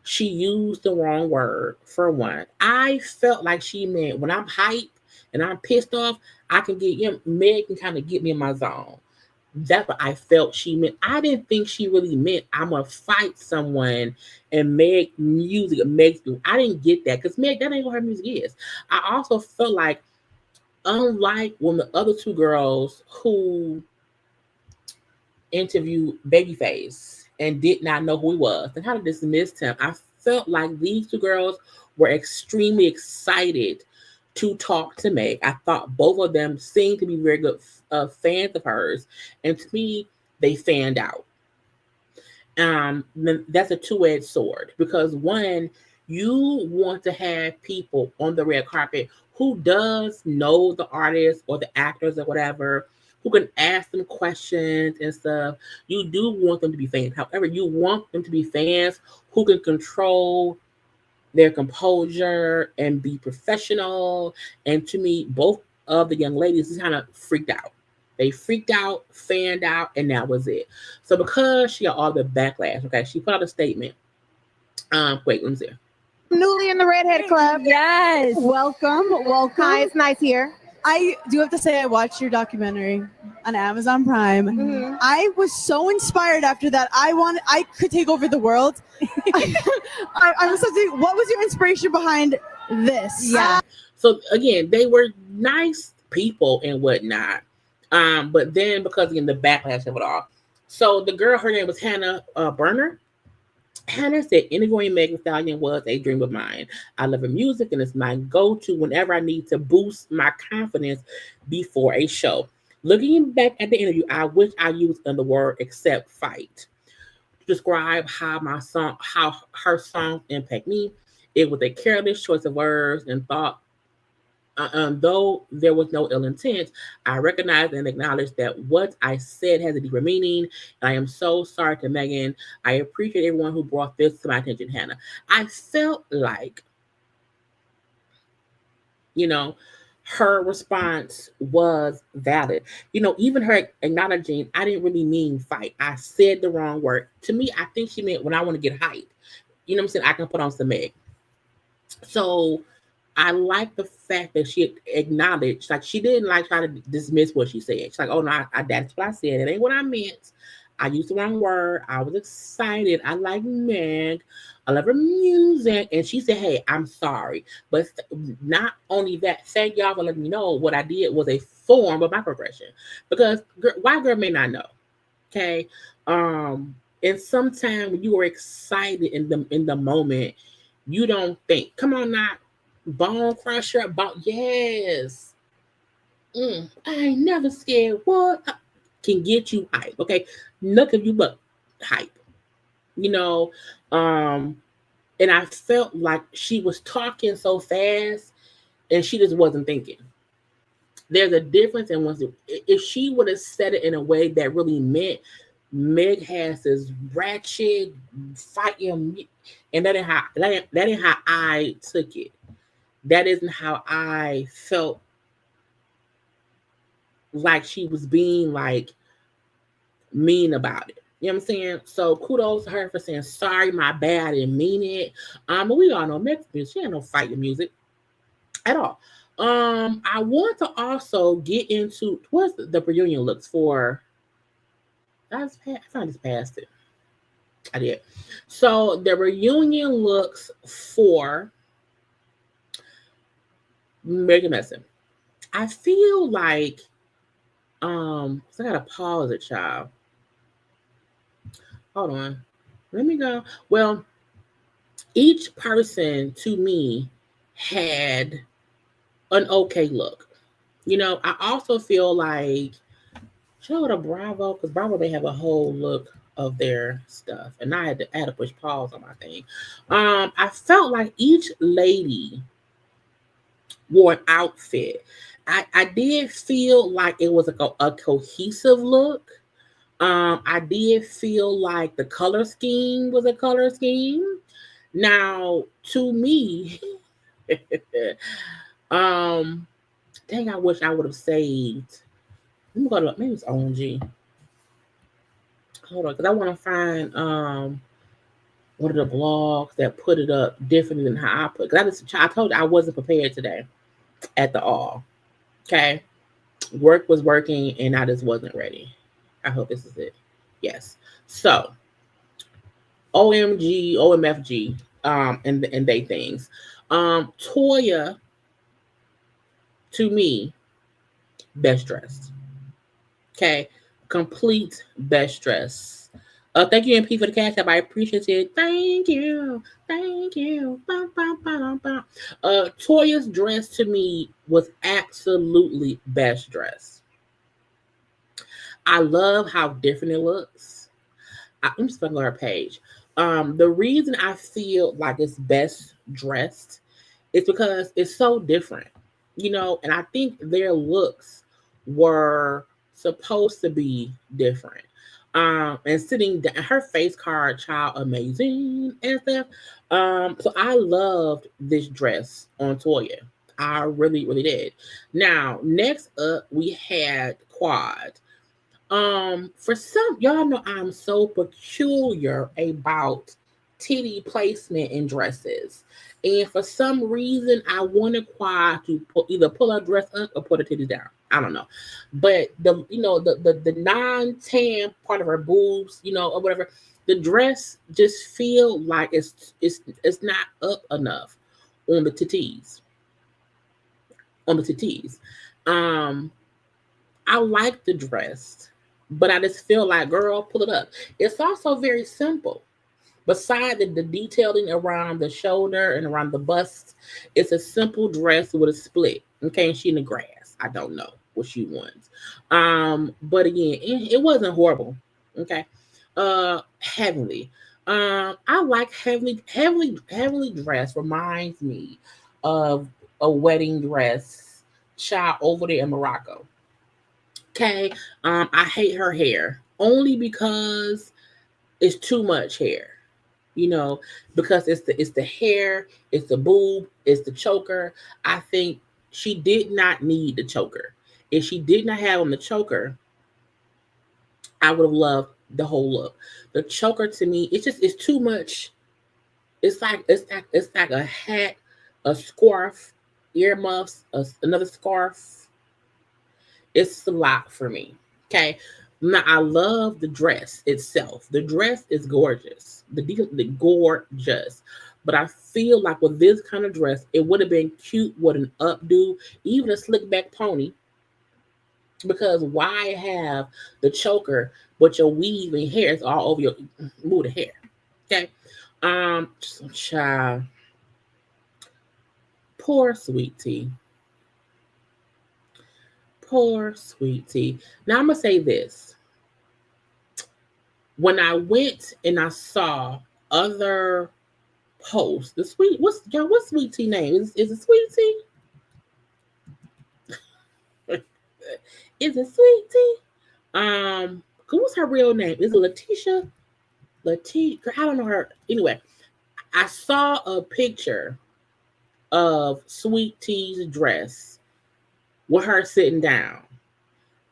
she used the wrong word, for one. I felt like she meant when I'm hyped and I'm pissed off, I can get Meg can kind of get me in my zone. That's what I felt she meant. I didn't think she really meant I'm gonna fight someone and make music makes me. I didn't get that because Meg, that ain't what her music is. I also felt like, unlike when the other two girls who interviewed Babyface and did not know who he was and kind of dismissed him, I felt like these two girls were extremely excited to talk to Meg. I thought both of them seemed to be very good fans of hers, and to me, they fanned out. That's a two-edged sword because one, you want to have people on the red carpet who does know the artists or the actors or whatever, who can ask them questions and stuff. You do want them to be fans. However, you want them to be fans who can control their composure and be professional. And to me, both of the young ladies just kind of freaked out. They freaked out, fanned out, and that was it. So because she got all the backlash, okay, she put out a statement. Wait, let me see. Newly in the Redhead Club. Yes. Welcome. Hi, it's nice here. I do have to say I watched your documentary on Amazon Prime. Mhm. I was so inspired after that. I could take over the world. I was thinking, what was your inspiration behind this? Yeah. So again, they were nice people and whatnot. But then because again the backlash of it all. So the girl, her name was Hannah Burner. Hannah said, "Interviewing Megan Stallion was a dream of mine. I love her music and it's my go-to whenever I need to boost my confidence before a show. Looking back at the interview, I wish I used another word except fight to describe how her songs impact me. It was a careless choice of words and thought. Though there was no ill intent, I recognize and acknowledge that what I said has a deeper meaning. And I am so sorry to Megan. I appreciate everyone who brought this to my attention, Hannah." I felt like, her response was valid. Even her acknowledging, I didn't really mean fight. I said the wrong word. To me, I think she meant when I want to get hyped. You know what I'm saying? I can put on some Meg. So I like the fact that she acknowledged, like she didn't try to dismiss what she said. She's like, "Oh no, that's what I said. It ain't what I meant. I used the wrong word. I was excited. I like Meg. I love her music." And she said, "Hey, I'm sorry." But not only that, thank y'all for letting me know what I did was a form of microaggression. Because white girl may not know. Okay. And sometimes when you are excited in the moment, you don't think, come on now. Bone crusher about yes. I ain't never scared. What can get you hype? Okay, look if you look hype. You know, and I felt like she was talking so fast, and she just wasn't thinking. There's a difference in once if she would have said it in a way that really meant Meg has this ratchet fighting, and that ain't how I took it. That isn't how I felt like she was being like mean about it. You know what I'm saying? So kudos to her for saying sorry, my bad, I didn't mean it. But we all know Mexican music, she ain't no fighting music at all. I want to also get into what's the reunion looks for. I just passed it. I did. So the reunion looks for Megan Messin. I feel like so I gotta pause it, child. Hold on. Let me go. Well, each person to me had an okay look. You know, I also feel like show to Bravo, because Bravo they have a whole look of their stuff. And I had to push pause on my thing. I felt like each lady wore an outfit. I did feel like it was a cohesive look. I did feel like the color scheme was a color scheme. Now, to me, dang, I wish I would have saved. Let me go to maybe it's OMG. Hold on, because I want to find one of the blogs that put it up differently than how I put. Because I told you I wasn't prepared today at the all. Okay, work was working and I just wasn't ready. I hope this is it. Yes. So, OMG, OMFG, and they things. Toya, to me, best dressed. Okay, complete best dress. Thank you, MP, for the cash app. I appreciate it. Thank you. Thank you. Toya's dress to me was absolutely best dress. I love how different it looks. I'm just gonna go to her page. The reason I feel like it's best dressed is because it's so different, you know, and I think their looks were supposed to be different. And sitting down, her face card, child, amazing and stuff. So I loved this dress on Toya. I really, really did. Now, next up, we had Quad. For some, y'all know I'm so peculiar about titty placement in dresses. And for some reason, I wanted Quad to either pull her dress up or put her titties down. I don't know. But the non-tan part of her boobs, you know, or whatever, the dress just feel like it's not up enough on the titties. On the titties. I like the dress, but I just feel like, girl, pull it up. It's also very simple. Beside the detailing around the shoulder and around the bust, it's a simple dress with a split. Okay, she in the grass. I don't know what she wants. But again, it wasn't horrible. Okay. Heavenly. I like heavily dress reminds me of a wedding dress shot over there in Morocco. Okay. I hate her hair only because it's too much hair. You know, because it's the hair, it's the boob, it's the choker. I think she did not need the choker. If she did not have on the choker, I would have loved the whole look. The choker to me, it's too much. It's like a hat, a scarf, earmuffs, another scarf. It's a lot for me. Okay. Now, I love the dress itself. The dress is gorgeous. The gorgeous. But I feel like with this kind of dress, it would have been cute with an updo, even a slick back pony. Because why have the choker, but your weave and hair is all over your move the hair. Okay. Child. Poor Sweet Tea. Poor Sweet Tea. Now I'm gonna say this. When I went and I saw other posts, what's Sweet Tea name? Is it Sweet Tea? Is it Sweet Tea? What's her real name? Is it LaTocha? I don't know her. Anyway, I saw a picture of Sweet Tea's dress with her sitting down.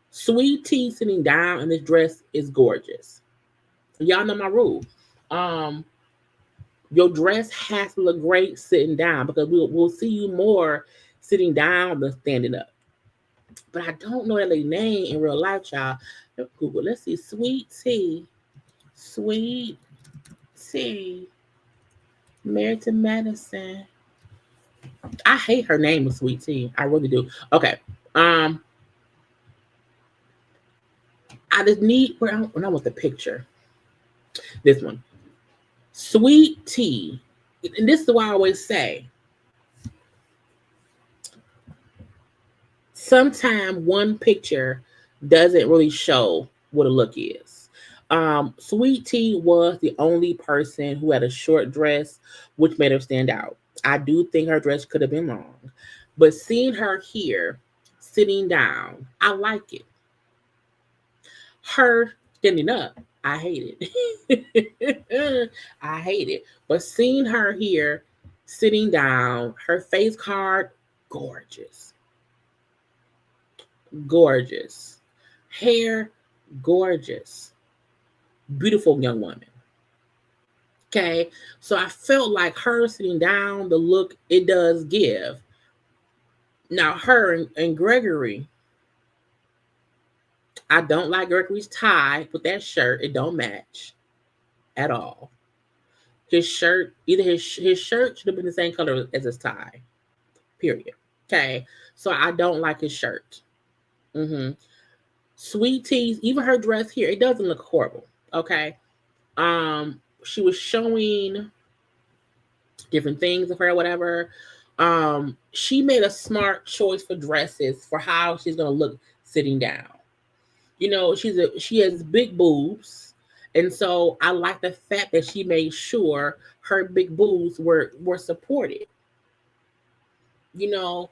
Sweet Tea sitting down in this dress is gorgeous. Y'all know my rule. Your dress has to look great sitting down because we'll see you more sitting down than standing up. But I don't know that lady name in real life, child. Google. Let's see. Sweet Tea. Sweet Tea. Married to Madison. I hate her name of Sweet Tea. I really do. Okay. I just need where I want the picture. This one. Sweet Tea. And this is what I always say. Sometimes one picture doesn't really show what a look is. Sweet Tea was the only person who had a short dress, which made her stand out. I do think her dress could have been long, but seeing her here sitting down, I like it. Her standing up, I hate it. I hate it. But seeing her here sitting down, her face card, gorgeous. Gorgeous. Hair, gorgeous. Beautiful young woman. Okay, so I felt like her sitting down, the look it does give. Now, her and Gregory, I don't like Gregory's tie with that shirt. It don't match at all. His shirt, either his shirt should have been the same color as his tie. Period. Okay, so I don't like his shirt. Sweet Tea's, even her dress here, it doesn't look horrible. Okay. She was showing different things of her or whatever. She made a smart choice for dresses for how she's gonna look sitting down. You know, she has big boobs, and so I like the fact that she made sure her big boobs were supported. You know,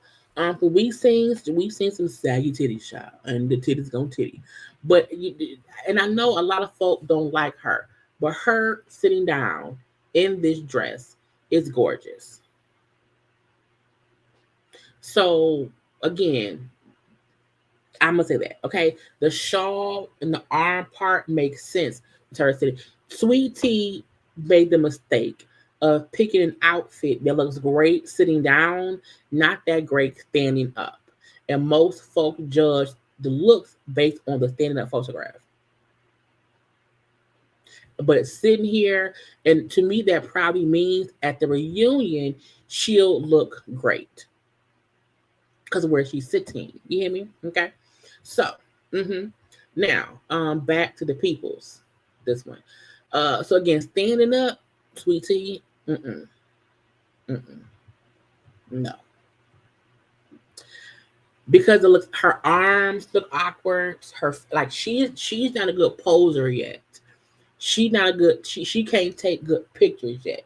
we've seen some saggy titties, child, and the titties gonna titty. But and I know a lot of folk don't like her. But her sitting down in this dress is gorgeous. So, again, I'm going to say that, okay? The shawl and the arm part makes sense with her sitting. Sweet Tea made the mistake of picking an outfit that looks great sitting down, not that great standing up. And most folk judge the looks based on the standing up photograph. But sitting here, and to me, that probably means at the reunion, she'll look great. Because of where she's sitting. You hear me? Okay. So, now, back to the peoples. This one. So again, standing up, Sweet Tea, no. Because it looks, her arms look awkward. She's not a good poser yet. She not good. She can't take good pictures yet.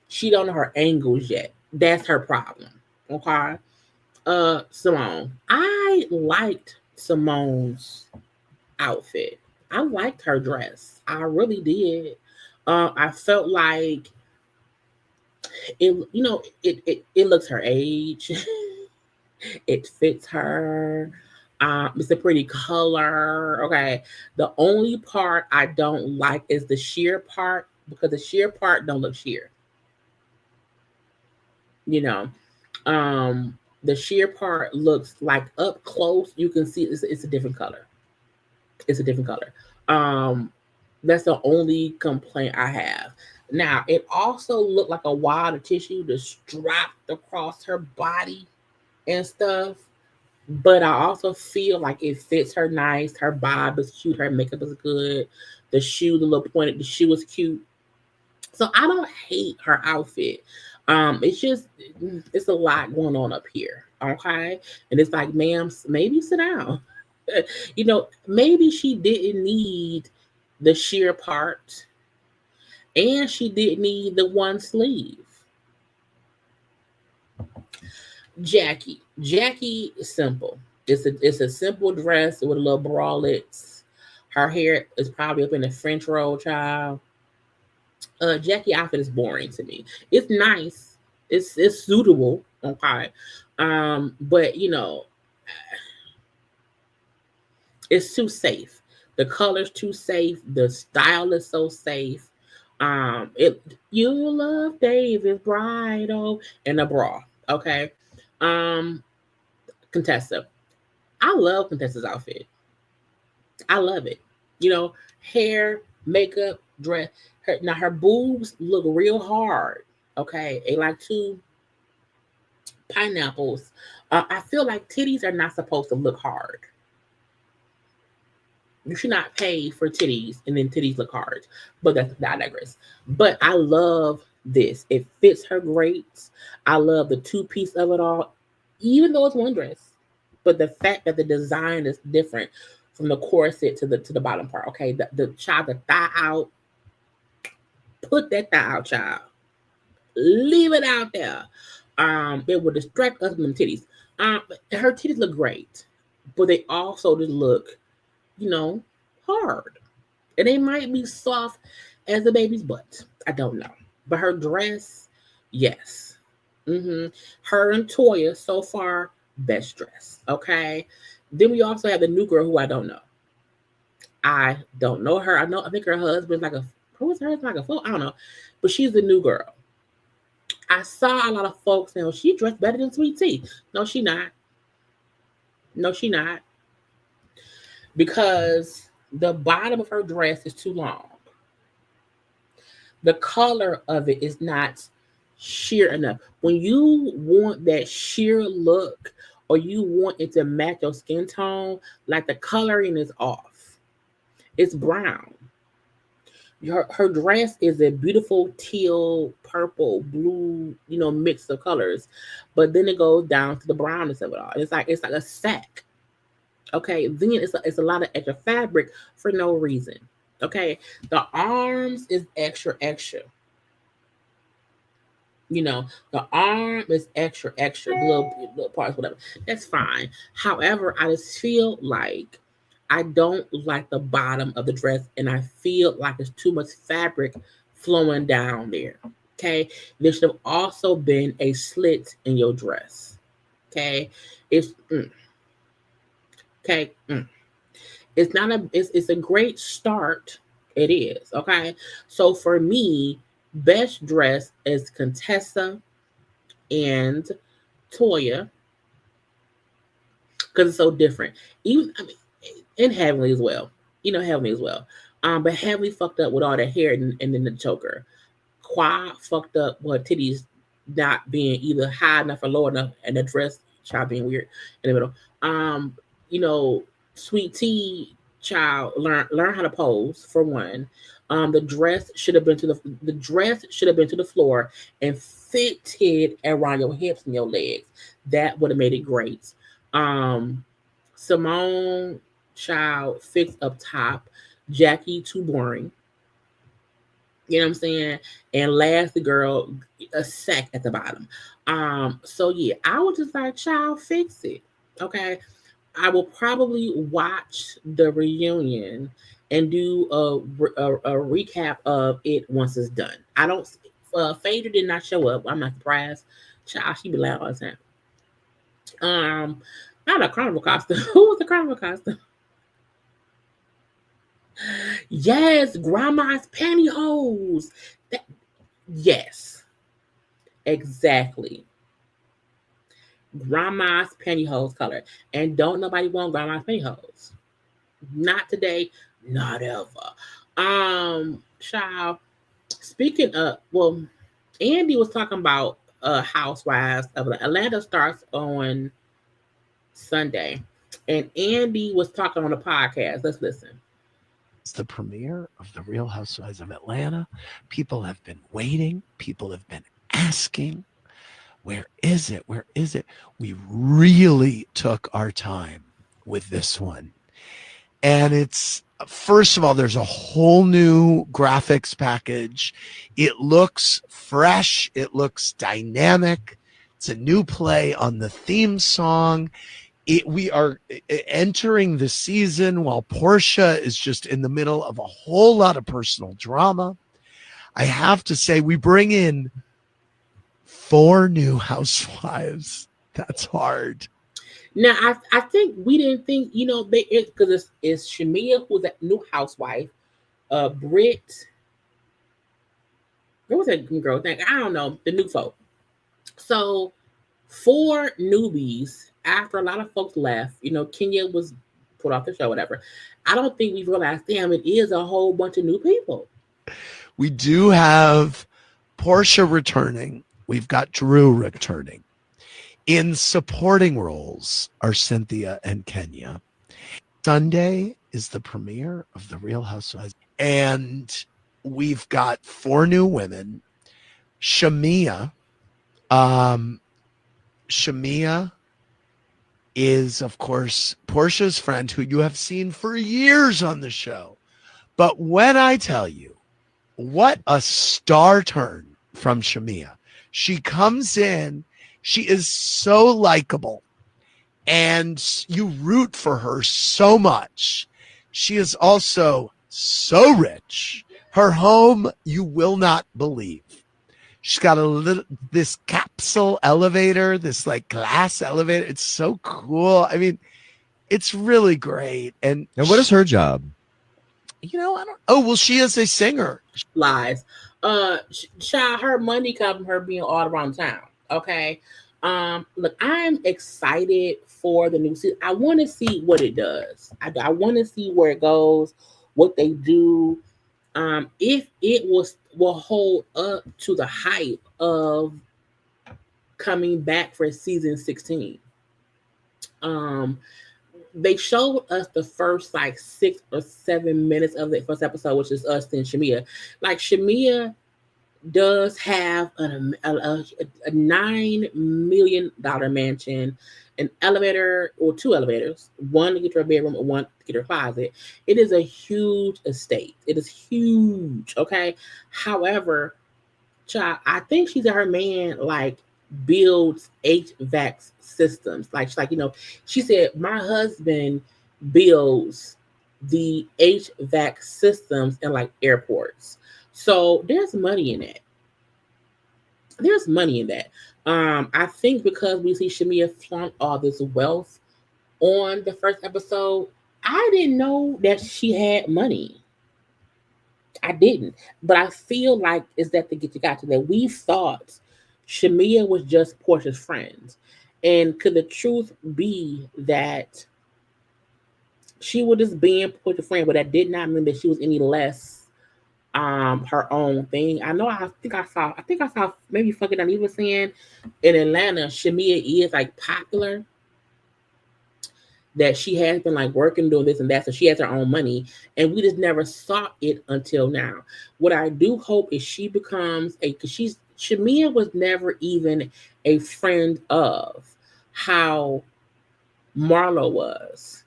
She don't know her angles yet. That's her problem. Okay. Simone. I liked Simone's outfit. I liked her dress. I really did. I felt like it. You know, it looks her age. It fits her. It's a pretty color. Okay. The only part I don't like is the sheer part, because the sheer part don't look sheer. You know, the sheer part looks like up close. You can see it's a different color. It's a different color. That's the only complaint I have. Now, it also looked like a wad of tissue just strapped across her body and stuff. But I also feel like it fits her nice. Her bob is cute. Her makeup is good. The shoe, the little pointed, the shoe is cute. So I don't hate her outfit. It's a lot going on up here. Okay. And it's like, ma'am, maybe sit down. Maybe she didn't need the sheer part and she didn't need the one sleeve. Jackie is simple. It's a simple dress with a little bralettes. Her hair is probably up in a French roll, child. Jackie outfit is boring to me. It's nice. It's suitable. Okay. But it's too safe. The color's too safe. The style is so safe. You love David Bridal and a bra. Okay. Contessa. I love Contessa's outfit. I love it. Hair, makeup, dress. Her boobs look real hard. Okay. They like two pineapples. I feel like titties are not supposed to look hard. You should not pay for titties and then titties look hard. But I digress. But I love this. It fits her great. I love the two-piece of it all, even though it's one dress. But the fact that the design is different from the corset to the bottom part. Okay, the thigh out. Put that thigh out, child. Leave it out there. It will distract us from the titties. Her titties look great, but they also just look, hard. And they might be soft as a baby's butt. I don't know. But her dress, yes. Her and Toya, so far, best dress. Okay. Then we also have the new girl who I don't know. I don't know her. I think her husband's like who was hers? Like a fool? I don't know. But she's the new girl. I saw a lot of folks saying, she dressed better than Sweet Tea. No, she not. No, she not. Because the bottom of her dress is too long. The color of it is not sheer enough. When you want that sheer look or you want it to match your skin tone, like the coloring is off. It's brown. Her dress is a beautiful teal, purple, blue, mix of colors. But then it goes down to the brownness of it all. It's like a sack. Okay, then it's a lot of extra fabric for no reason. Okay, the arms is extra. The arm is extra. Little parts, whatever. That's fine. However, I just feel like I don't like the bottom of the dress, and I feel like there's too much fabric flowing down there. Okay, there should have also been a slit in your dress. Okay, it's a great start. It is. Okay, so for me, best dress is Contessa and Toya because it's so different. And Heavenly as well. Heavenly as well. But Heavenly fucked up with all the hair and then the choker. Qua fucked up with her titties not being either high enough or low enough, and the dress child being weird in the middle. Sweet Tea child learn how to pose for one. The dress should have been to the floor and fitted around your hips and your legs. That would have made it great. Simone child fixed up top. Jackie too boring. You know what I'm saying? And last, the girl a sack at the bottom. So yeah, I would just like, child, fix it. Okay. I will probably watch the reunion and do a recap of it once it's done. I don't. Phaedra did not show up. I'm not surprised. Child, she be loud all the time. Not a carnival costume. Who was the carnival costume? Yes, grandma's pantyhose. Yes, exactly. Grandma's pantyhose color. And don't nobody want grandma's pantyhose. Not today, not ever. Child, speaking of, Andy was talking about Housewives of Atlanta starts on Sunday. And Andy was talking on the podcast. Let's listen. It's the premiere of The Real Housewives of Atlanta. People have been waiting. People have been asking, where is it? Where is it? We really took our time with this one. And it's, first of all, there's a whole new graphics package. It looks fresh. It looks dynamic. It's a new play on the theme song. We are entering the season while Portia is just in the middle of a whole lot of personal drama. I have to say, we bring in 4 new housewives. That's hard. Now, I think we didn't think, because it's Shamia, who's a new housewife, Britt, what was that girl thing? I don't know, the new folk. So 4 newbies after a lot of folks left. Kenya was put off the show, whatever. I don't think we realized, damn, it is a whole bunch of new people. We do have Portia returning. We've got Drew returning. In supporting roles are Cynthia and Kenya. Sunday is the premiere of The Real Housewives. And we've got 4 new women. Shamia. Shamia is, of course, Portia's friend, who you have seen for years on the show. But when I tell you, what a star turn from Shamia. She comes in, she is so likable, and you root for her so much. She is also so rich. Her home, you will not believe. She's got this capsule elevator, this like glass elevator. It's so cool. I mean, it's really great. And what is her job? I don't. Oh, well, she is a singer. Lies. Her money comes from her being all around town. Okay. Look, I'm excited for the new season. I want to see what it does. I want to see where it goes, what they do. If it will hold up to the hype of coming back for season 16. They showed us the first 6 or 7 minutes of the first episode, which is us and Shamia. Like, Shamia does have a $9 million mansion, an elevator or 2 elevators, one to get to her bedroom and one to get her closet. It is a huge estate. It is huge. Okay. However, child, I think she's her man builds HVAC systems. She said, my husband builds the HVAC systems in airports. So there's money in that. I think because we see Shamia flaunt all this wealth on the first episode, I didn't know that she had money. I didn't. But I feel like it's that to get you got to that. We thought Shamia was just Portia's friend. And could the truth be that she was just being Portia's friend, but that did not mean that she was any less her own thing. I think I saw maybe fucking on even saying in Atlanta, Shamia is popular, that she has been working, doing this and that, so she has her own money, and we just never saw it until now. What I do hope is she becomes Shamia was never even a friend of how Marlo was.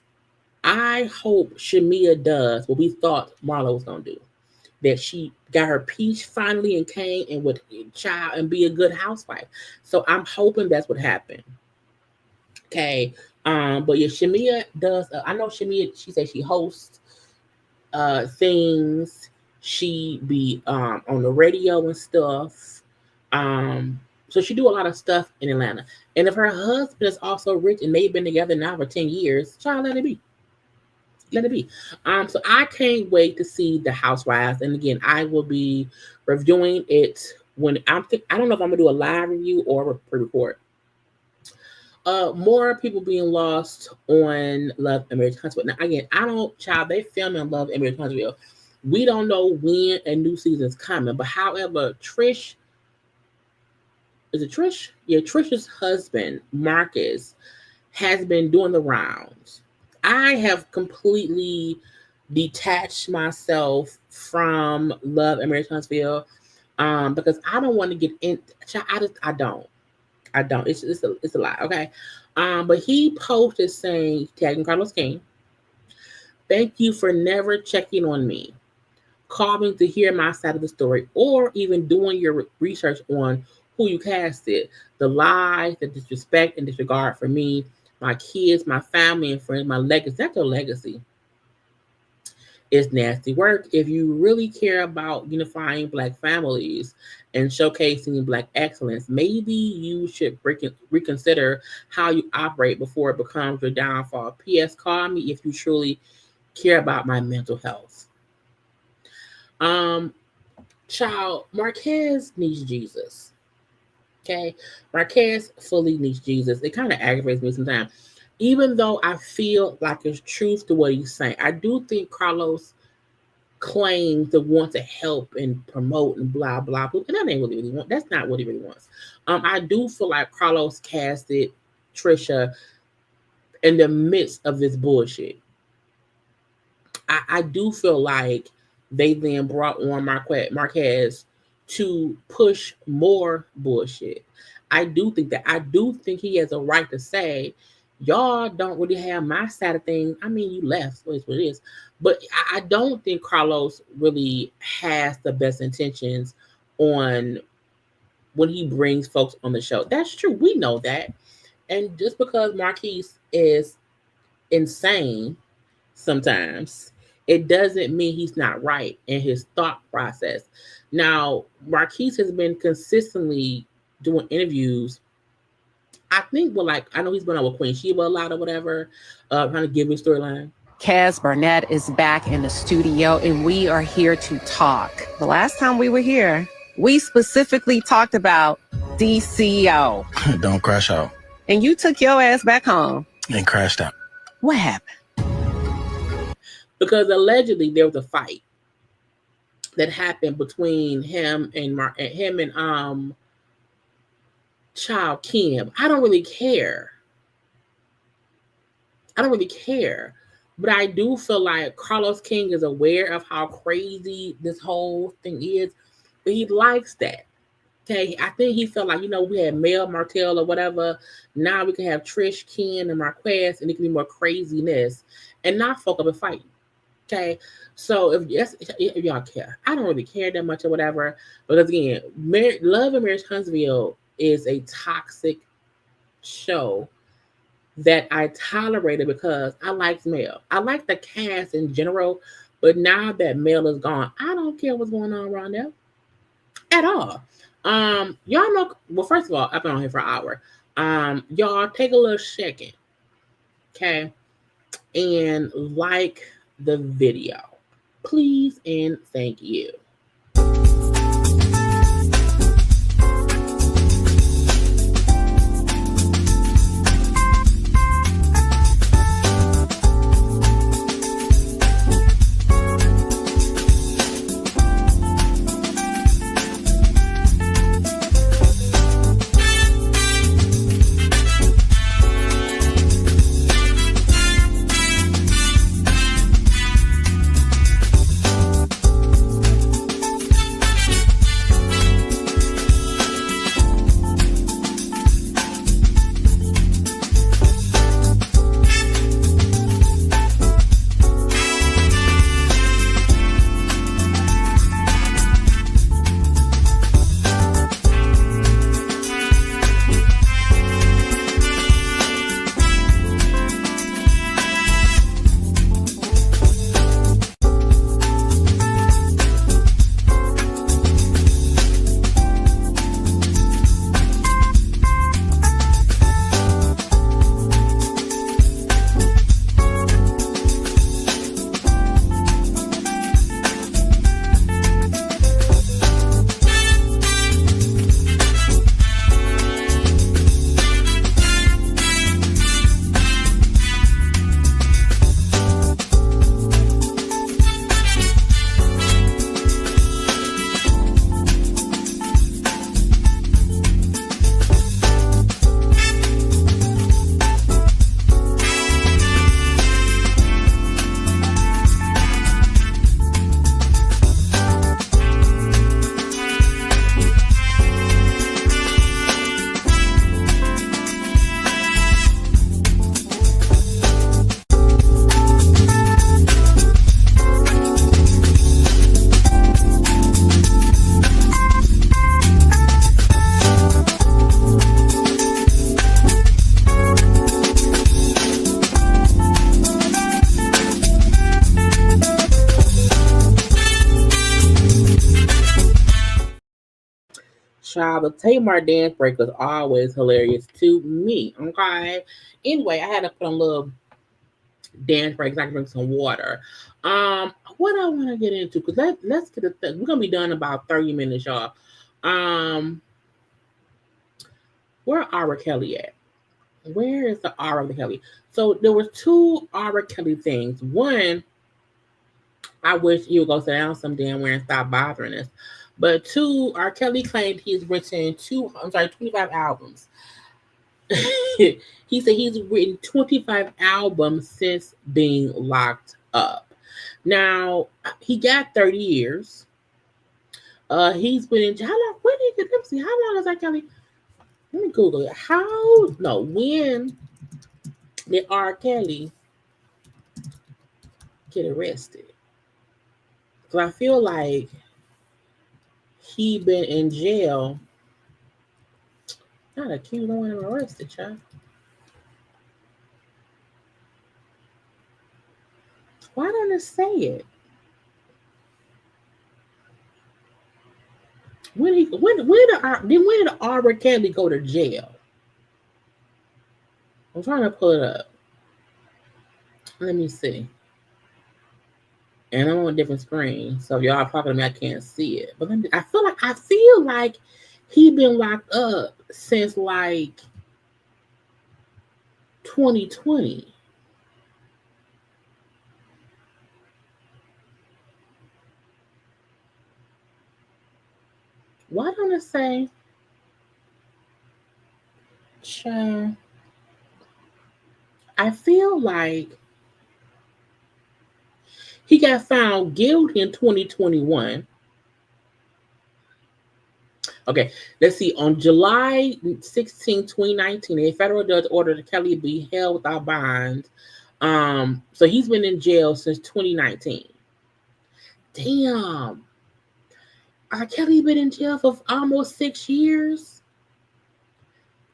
I hope Shamia does what we thought Marlo was gonna do. That she got her peach finally and came and would child and be a good housewife. So I'm hoping that's what happened. Okay. But yeah, Shamia does. I know Shamia. She says she hosts things. She be on the radio and stuff. So she do a lot of stuff in Atlanta. And if her husband is also rich and they've been together now for 10 years, child, let it be. Let it be. So I can't wait to see the Housewives. And again, I will be reviewing it when I don't know if I'm gonna do a live review or a pre-record. More people being lost on Love and Marriage Huntsville. Now again, they filming Love and Marriage Huntsville. We don't know when a new season's coming, but however, Trish? Yeah, Trish's husband, Marcus, has been doing the rounds. I have completely detached myself from Love and Marriage Huntsville. Because I don't want to get in. I don't. It's a lot. Okay. But he posted saying, tagging Carlos King, "Thank you for never checking on me, calling to hear my side of the story, or even doing your research on who you casted. The lies, the disrespect and disregard for me, my kids, my family and friends, my legacy. That's your legacy. It's nasty work. If you really care about unifying Black families and showcasing Black excellence, maybe you should reconsider how you operate before it becomes your downfall. P.S. Call me if you truly care about my mental health." Child, Marquez needs Jesus. Okay? Marquez fully needs Jesus. It kind of aggravates me sometimes. Even though I feel like there's truth to what he's saying, I do think Carlos claims to want to help and promote and blah, blah, blah. And that ain't what he really wants. That's not what he really wants. I do feel like Carlos casted Trisha in the midst of this bullshit. I do feel like they then brought on Marquez to push more bullshit. I do think that. I do think he has a right to say, y'all don't really have my side of things. I mean, you left, so it's what it is. But I don't think Carlos really has the best intentions on when he brings folks on the show. That's true. We know that. And just because Marquise is insane sometimes, it doesn't mean he's not right in his thought process. Now, Marquise has been consistently doing interviews. I think, I know he's been on with Queen Sheba a lot or whatever, trying to give his storyline. Kaz Burnett is back in the studio, and we are here to talk. The last time we were here, we specifically talked about DCO. Don't crash out. And you took your ass back home. And crashed out. What happened? Because allegedly there was a fight that happened between him and Child Kim. I don't really care. But I do feel like Carlos King is aware of how crazy this whole thing is, but he likes that. Okay, I think he felt like, we had Mel Martell or whatever. Now we can have Trish, Ken, and Marquez, and it can be more craziness and not fuck up and fight. Okay, so if y'all care, I don't really care that much or whatever. Because again, Love and Marriage Huntsville is a toxic show that I tolerated because I liked Mel. I like the cast in general, but now that Mel is gone, I don't care what's going on around there at all. Y'all know. Well, first of all, I've been on here for an hour. Y'all take a little second, okay, and like the video, please and thank you. child, the Tamar dance break was always hilarious to me. Okay. Anyway, I had to put on a little dance break so I can drink some water. What I want to get into, because let's get we're gonna be done in about 30 minutes, y'all. Where R. Kelly at? Where is the R. Kelly? So there was two R. Kelly things. One, I wish he would go sit down some damn where and stop bothering us. But two, R. Kelly claimed he's written 25 albums. He said he's written 25 albums since being locked up. Now, he got 30 years. He's been in, how long, when did he get, let me see, how long is R. Kelly? Let me Google it. When did R. Kelly get arrested? Because I feel like he been in jail. Not accused, no one arrested, child. Why don't it say it? When did R. Kelly go to jail? I'm trying to pull it up. Let me see. And I'm on a different screen, so if y'all are talking to me, I can't see it. But I feel like he been locked up since like 2020. Why don't it say? Sure. I feel like he got found guilty in 2021. Okay, let's see. On July 16, 2019, a federal judge ordered Kelly be held without bond. So he's been in jail since 2019. Damn. R. Kelly been in jail for almost 6 years?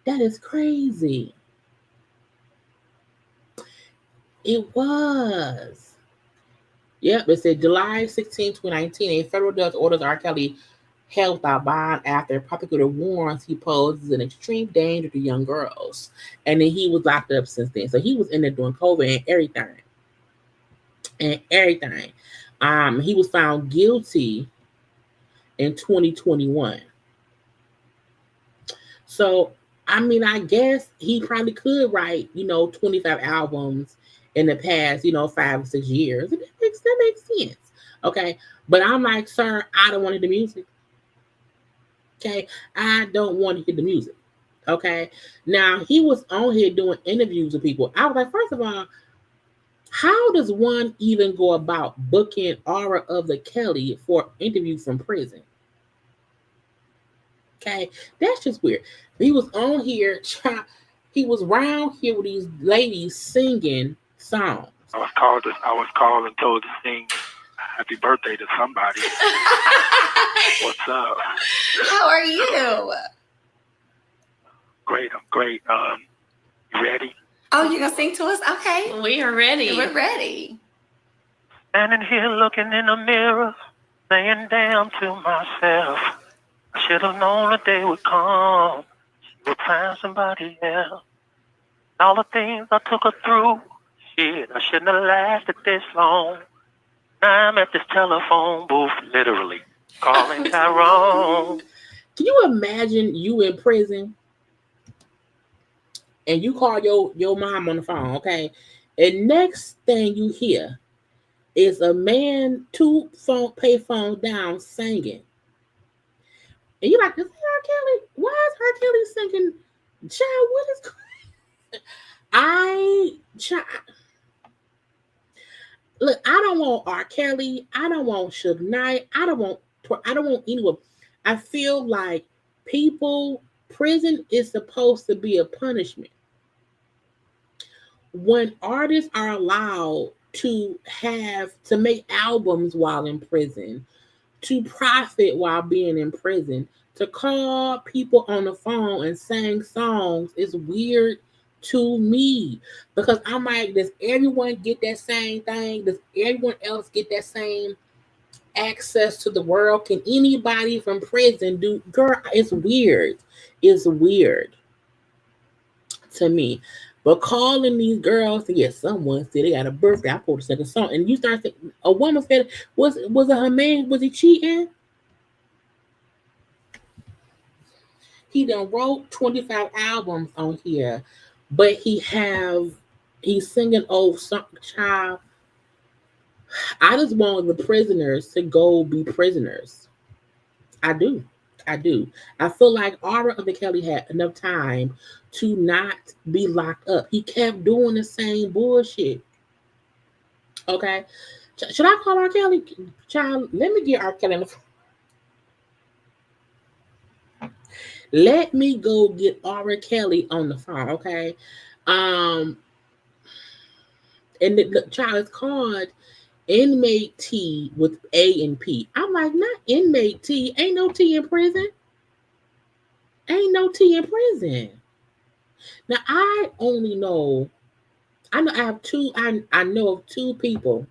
That is crazy. It was. Yep, it said July 16, 2019, a federal judge orders R. Kelly held without bond after a prosecutor warns he poses an extreme danger to young girls. And then he was locked up since then. So he was in there doing COVID and everything. He was found guilty in 2021. So, I mean, I guess he probably could write, 25 albums in the past, 5 or 6 years. That makes sense. Okay. But I'm like, sir, I don't want to hear the music. Okay. I don't want to hear the music. Okay. Now, he was on here doing interviews with people. I was like, first of all, how does one even go about booking Aura of the Kelly for an interview from prison? Okay, that's just weird. He was on here, he was around here with these ladies singing songs. I was called and told to sing happy birthday to somebody. What's up? How are you? Great, I'm great. You ready? Oh, you're gonna sing to us? Okay. We are ready. We're ready. Standing here looking in the mirror, saying down to myself, I should have known the day would come. She would find somebody else. All the things I took her through, shit, I shouldn't have lasted this long. Now I'm at this telephone booth, literally calling Tyrone. Can you imagine you in prison and you call your mom on the phone, okay? And next thing you hear is a man 2 pay phones down singing. And you're like, is that R. Kelly? Why is R. Kelly singing? Child, what is Look, I don't want R. Kelly. I don't want Suge Knight. I don't want anyone. I feel like prison is supposed to be a punishment. When artists are allowed to make albums while in prison, to profit while being in prison, to call people on the phone and sing songs is weird to me, because I'm like, does everyone get that same thing? Does everyone else get that same access to the world. Can anybody from prison do? Girl, it's weird. It's weird to me. But calling these girls, yes, someone said they got a birthday. I supposed to sing a song, and you start thinking, a woman said, was it her man? Was he cheating? He done wrote 25 albums on here, but he's singing old song. Child, I just want the prisoners to go be prisoners. I do. I feel like R. Kelly had enough time to not be locked up. He kept doing the same bullshit. Okay. Should I call R. Kelly? Child, let me get R. Kelly on the phone. Let me go get R. Kelly on the phone, okay? And the child is called Inmate T with A and P. I'm like, not Inmate T. Ain't no T in prison. Ain't no T in prison. Now I know of two people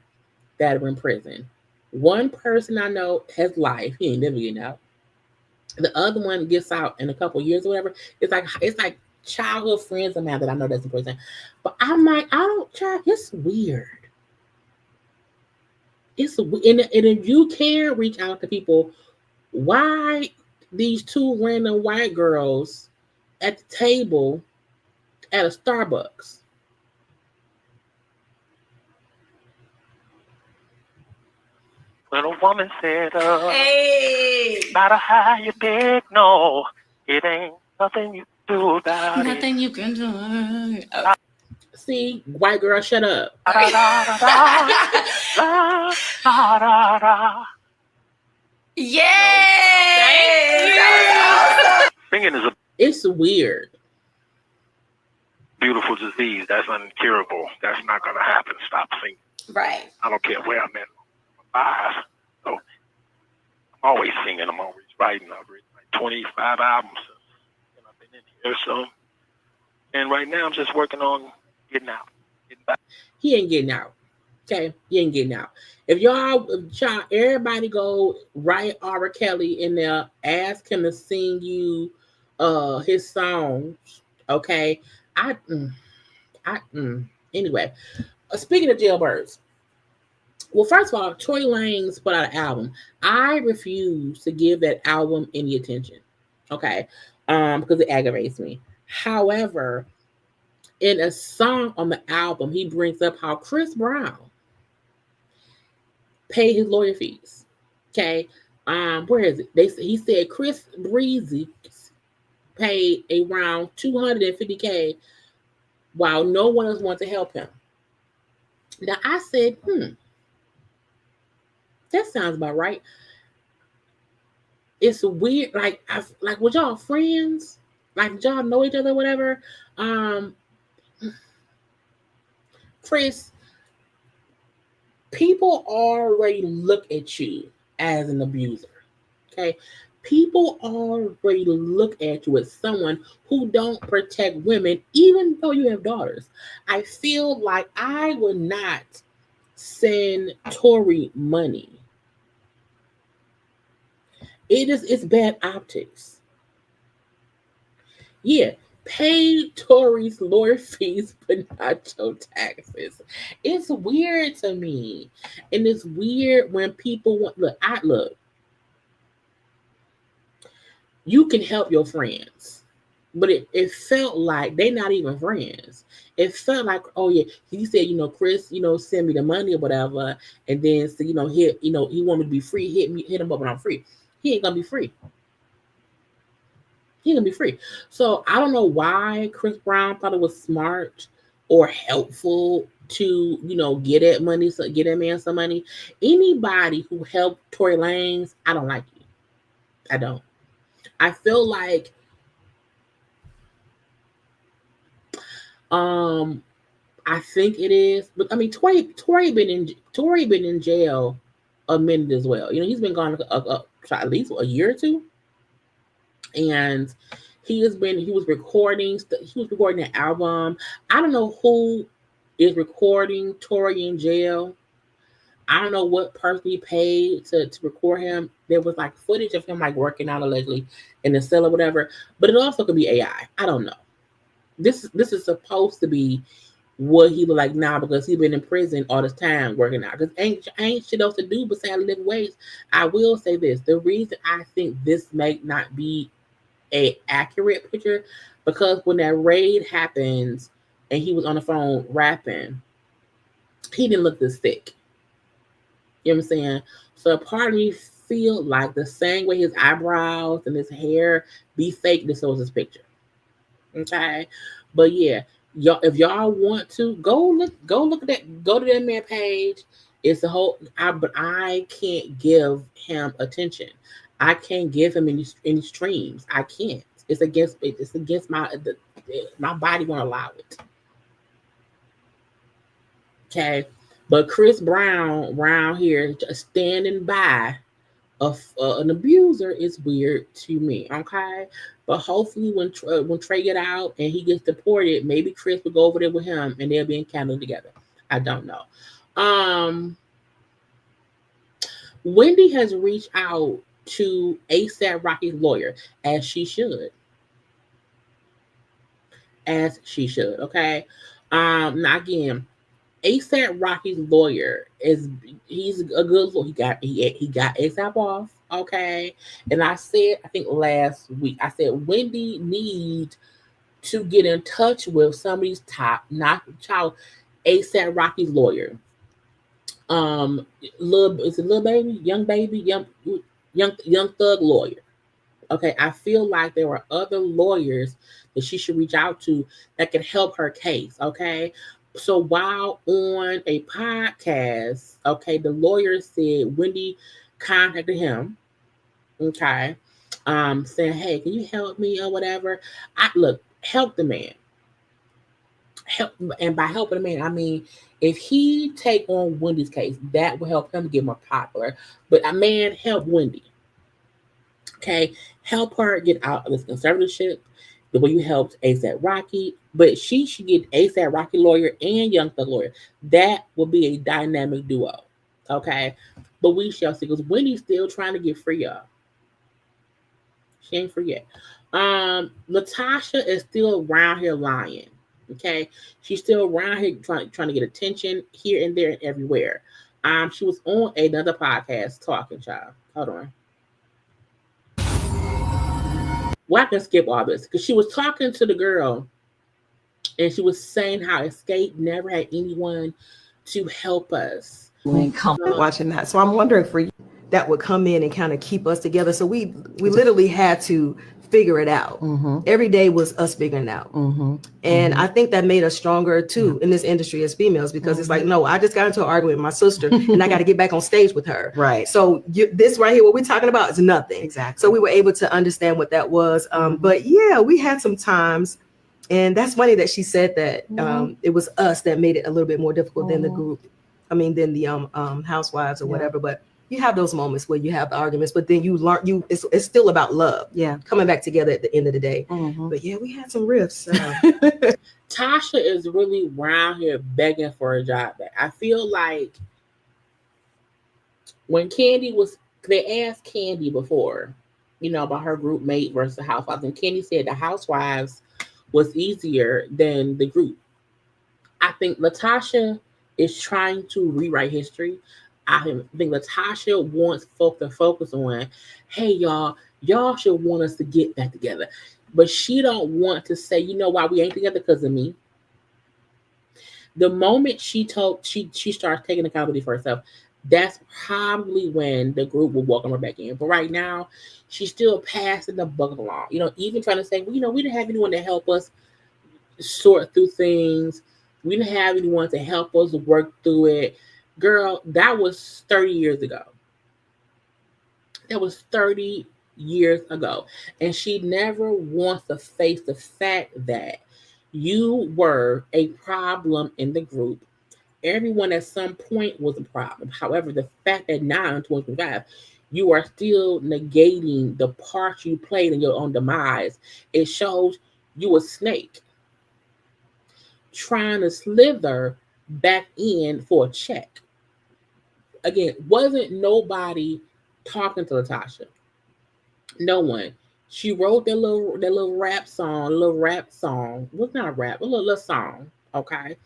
that are in prison. One person I know has life. He ain't never getting out. The other one gets out in a couple years or whatever. It's like childhood friends of mine that I know that's in prison. But I'm like, it's weird. And if you can reach out to people, why these two random white girls at the table at a Starbucks? When a woman said, hey, matter how you beg, no, it ain't nothing you can do about it. Nothing you can do. Oh. See, white girl, shut up. Yeah. Singing is it's weird. Beautiful disease. That's uncurable. That's not going to happen. Stop singing. Right. I don't care where I'm at. So I'm always singing. I'm always writing. I've written like 25 albums since I've been in here. So, and right now I'm just working on getting out. Getting back. He ain't getting out. Okay, he ain't getting out. If everybody go write R. Kelly in there, ask him to sing you his songs. Okay, anyway. Speaking of JayBirds. Well, first of all, Tory Lanez put out an album. I refuse to give that album any attention, okay, because it aggravates me. However, in a song on the album, he brings up how Chris Brown paid his lawyer fees. Okay, where is it? He said Chris Breezy paid around $250K, while no one else wanted to help him. Now I said, that sounds about right. It's weird. Like was y'all friends? Like, did y'all know each other, whatever? Chris, people already look at you as an abuser. Okay? People already look at you as someone who don't protect women, even though you have daughters. I feel like I would not send Tory money. It's bad optics. Yeah, pay Tory's lawyer fees, but not your taxes. It's weird to me. And it's weird when people want look. You can help your friends. But it felt like they're not even friends. It felt like, oh yeah, he said, Chris, send me the money or whatever, and then so, he want me to be free, hit him up when I'm free. He ain't gonna be free. He gonna be free. So I don't know why Chris Brown thought it was smart or helpful to, get that money, so get that man some money. Anybody who helped Tory Lanez, I don't like you. I don't. I feel like I think it is, but I mean, Tory been in jail a minute as well. He's been gone at least a year or two, and he was recording an album. I don't know who is recording Tory in jail. I don't know what person he paid to record him. There was like footage of him like working out allegedly in the cell or whatever, but it also could be AI. I don't know. This is supposed to be what he look like now because he been in prison all this time working out. Because ain't shit else to do besides lift weights. I will say this: the reason I think this may not be a accurate picture because when that raid happens and he was on the phone rapping, he didn't look this thick. You know what I'm saying? So part of me feel like the same way his eyebrows and his hair be fake, this was his picture. Okay, but yeah, y'all, if y'all want to go look at that, go to that man page. It's a whole. But I can't give him attention. I can't give him any streams. I can't. It's against my body won't allow it. Okay, but Chris Brown around here just standing by an abuser is weird to me. Okay, but hopefully when Trey get out and he gets deported, maybe Chris will go over there with him and they'll be in Canada together. I don't know. Wendy has reached out to ASAP Rocky's lawyer, as she should. Okay. Now again, ASAP Rocky's lawyer he's a good lawyer. He got ASAP off. Okay. And I think last week, I said Wendy needs to get in touch with some of these top ASAP Rocky's lawyer. Young thug lawyer. Okay, I feel like there were other lawyers that she should reach out to that can help her case. Okay, so while on a podcast, okay, the lawyer said Wendy contacted him. Okay, saying, "Hey, can you help me or whatever?" Help the man. Help, and by helping the man, I mean if he take on Wendy's case, that will help him get more popular. But a man help Wendy. Okay, help her get out of this conservatorship the way you helped ASAP Rocky. But she should get ASAP Rocky lawyer and Young Thug lawyer. That will be a dynamic duo. Okay, but we shall see because Wendy's still trying to get free, y'all. She ain't free yet. LaTocha is still around here lying. Okay, she's still around here trying to get attention here and there and everywhere. She was on another podcast talking, child. Hold on. Well, I can skip all this because she was talking to the girl and she was saying how Escape never had anyone to help us. Watching that. So I'm wondering for you that would come in and kind of keep us together. So we literally had to figure it out. Every day was us figuring it out. And I think that made us stronger too in this industry as females because it's like, no, I just got into an argument with my sister and I got to get back on stage with her. Right. So this right here, what we're talking about is nothing. Exactly. So we were able to understand what that was. But yeah, we had some times. And that's funny that she said that it was us that made it a little bit more difficult than the group. I mean, than the housewives or whatever. But you have those moments where you have the arguments, but then you learn it's still about love. Yeah. Coming back together at the end of the day. But yeah, we had some rifts. Tasha is really around here begging for a job back. I feel like when they asked Kandi before, about her group mate versus the housewives, and Kandi said the housewives was easier than the group. I think LaTocha is trying to rewrite history. I think LaTocha wants folk to focus on, hey, y'all should want us to get back together. But she don't want to say, you know why we ain't together? Because of me. The moment she starts taking accountability for herself, that's probably when the group will welcome her back in. But right now, she's still passing the buck along. Even trying to say, we didn't have anyone to help us sort through things. We didn't have anyone to help us work through it. Girl, that was 30 years ago. That was 30 years ago. And she never wants to face the fact that you were a problem in the group. Everyone at some point was a problem. However, the fact that now in 2025, you are still negating the part you played in your own demise. It shows you a snake trying to slither back in for a check. again, wasn't nobody talking to LaTocha. No one. She wrote that little rap song. Well, not a rap, a little song. Okay.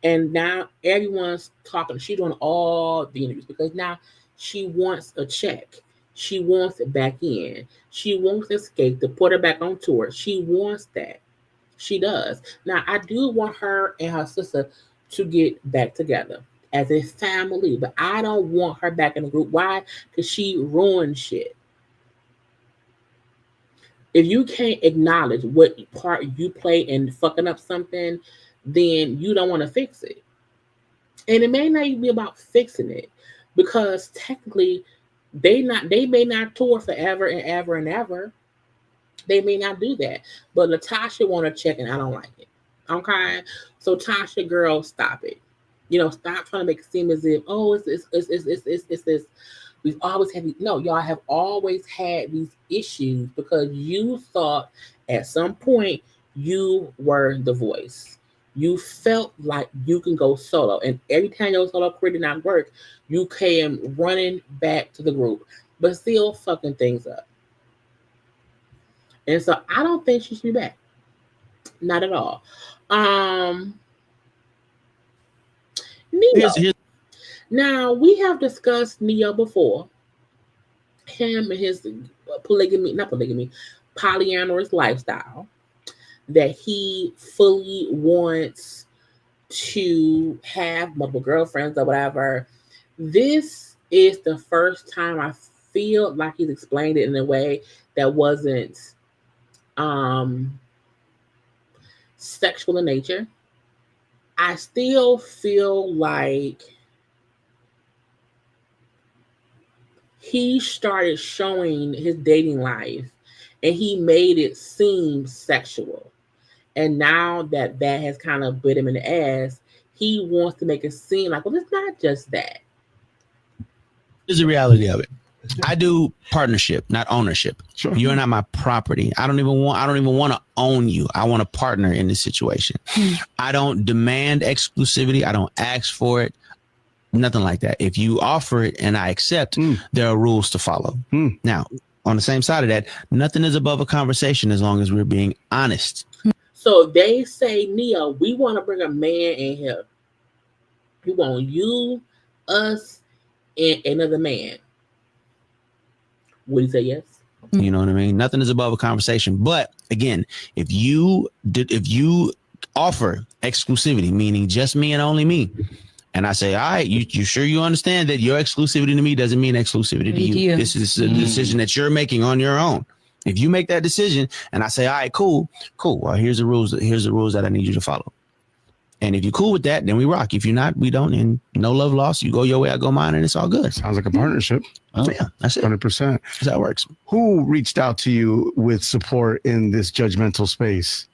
And now everyone's talking. She's doing all the interviews because now she wants a check. She wants it back in. She wants Escape to put her back on tour. She wants that. She does. Now, I do want her and her sister to get back together as a family, but I don't want her back in the group. Why? Because she ruined shit. If you can't acknowledge what part you play in fucking up something, then you don't want to fix it. And it may not even be about fixing it, because technically they may not tour forever and ever and ever. They may not do that. But LaTocha want to check, and I don't like it. Okay? So Tasha, girl, stop it. Stop trying to make it seem as if, it's this. We've always had these. No, y'all have always had these issues because you thought at some point you were the voice. You felt like you can go solo. And every time your solo career did not work, you came running back to the group, but still fucking things up. And so I don't think she should be back. Not at all. Neo. Now, we have discussed Neo before. Him and his polyamorous lifestyle. That he fully wants to have multiple girlfriends or whatever. This is the first time I feel like he's explained it in a way that wasn't sexual in nature. I still feel like he started showing his dating life and he made it seem sexual. And now that has kind of bit him in the ass, he wants to make it seem like, well, it's not just that. Here's the reality of it. I do partnership, not ownership. Sure. You're not my property. I don't even want to own you. I want a partner in this situation. I don't demand exclusivity. I don't ask for it. Nothing like that. If you offer it and I accept, there are rules to follow. Now, on the same side of that, nothing is above a conversation as long as we're being honest. So they say, Neo, we want to bring a man in here. We want you, us, and another man. Would you say yes? You know what I mean? Nothing is above a conversation. But again, if you offer exclusivity, meaning just me and only me, and I say, all right, you sure you understand that your exclusivity to me doesn't mean exclusivity to you? This is a decision that you're making on your own. If you make that decision and I say, all right, cool. Well, here's the rules that I need you to follow. And if you're cool with that, then we rock. If you're not, we don't. And no love lost. You go your way, I go mine, and it's all good. Sounds like a partnership. Yeah, that's it. 100%. That's how it works. Who reached out to you with support in this judgmental space?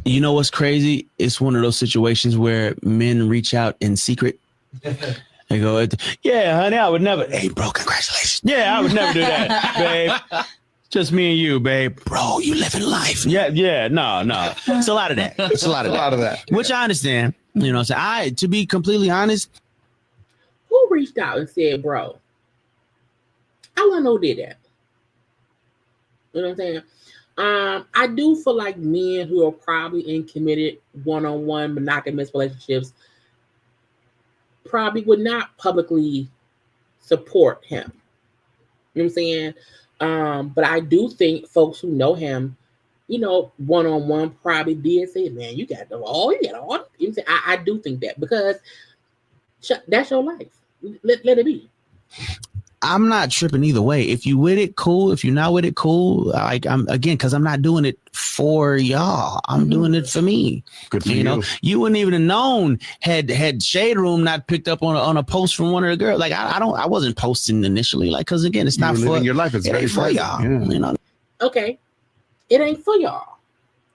You know what's crazy? It's one of those situations where men reach out in secret. They go, yeah, honey, I would never. Hey, bro, congratulations. Yeah, I would never do that, babe. Just me and you, babe. Bro, you living life. Yeah, no. It's a lot of that. It's a lot of that. Which I understand. You know what I'm saying? To be completely honest. Who reached out and said, bro? I want to know who did that. You know what I'm saying? I do feel like men who are probably in committed one-on-one monogamous relationships probably would not publicly support him. You know what I'm saying? But I do think folks who know him, one-on-one probably did say, man, you got all. You know what I do think that because that's your life. Let it be. I'm not tripping either way. If you with it, cool. If you're not with it, cool. I'm again, because I'm not doing it for y'all. I'm doing it for me. Good for you. You wouldn't even have known had Shade Room not picked up on a post from one of the girls. Like I wasn't posting initially. Like because again, it's not for living your life. It's very for y'all. Yeah. Okay, it ain't for y'all.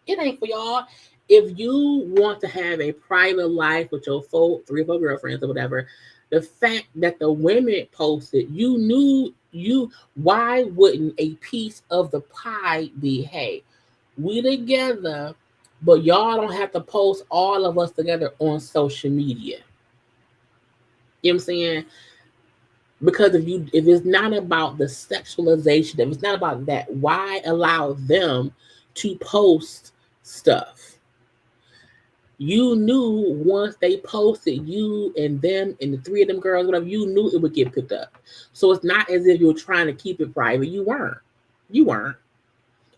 It ain't for y'all. If you want to have a private life with your 3 or 4 girlfriends or whatever. The fact that the women posted, why wouldn't a piece of the pie be, hey, we together, but y'all don't have to post all of us together on social media. You know what I'm saying? Because if it's not about the sexualization, if it's not about that, why allow them to post stuff? You knew once they posted you and them and the three of them girls, whatever, you knew it would get picked up. So it's not as if you were trying to keep it private. You weren't.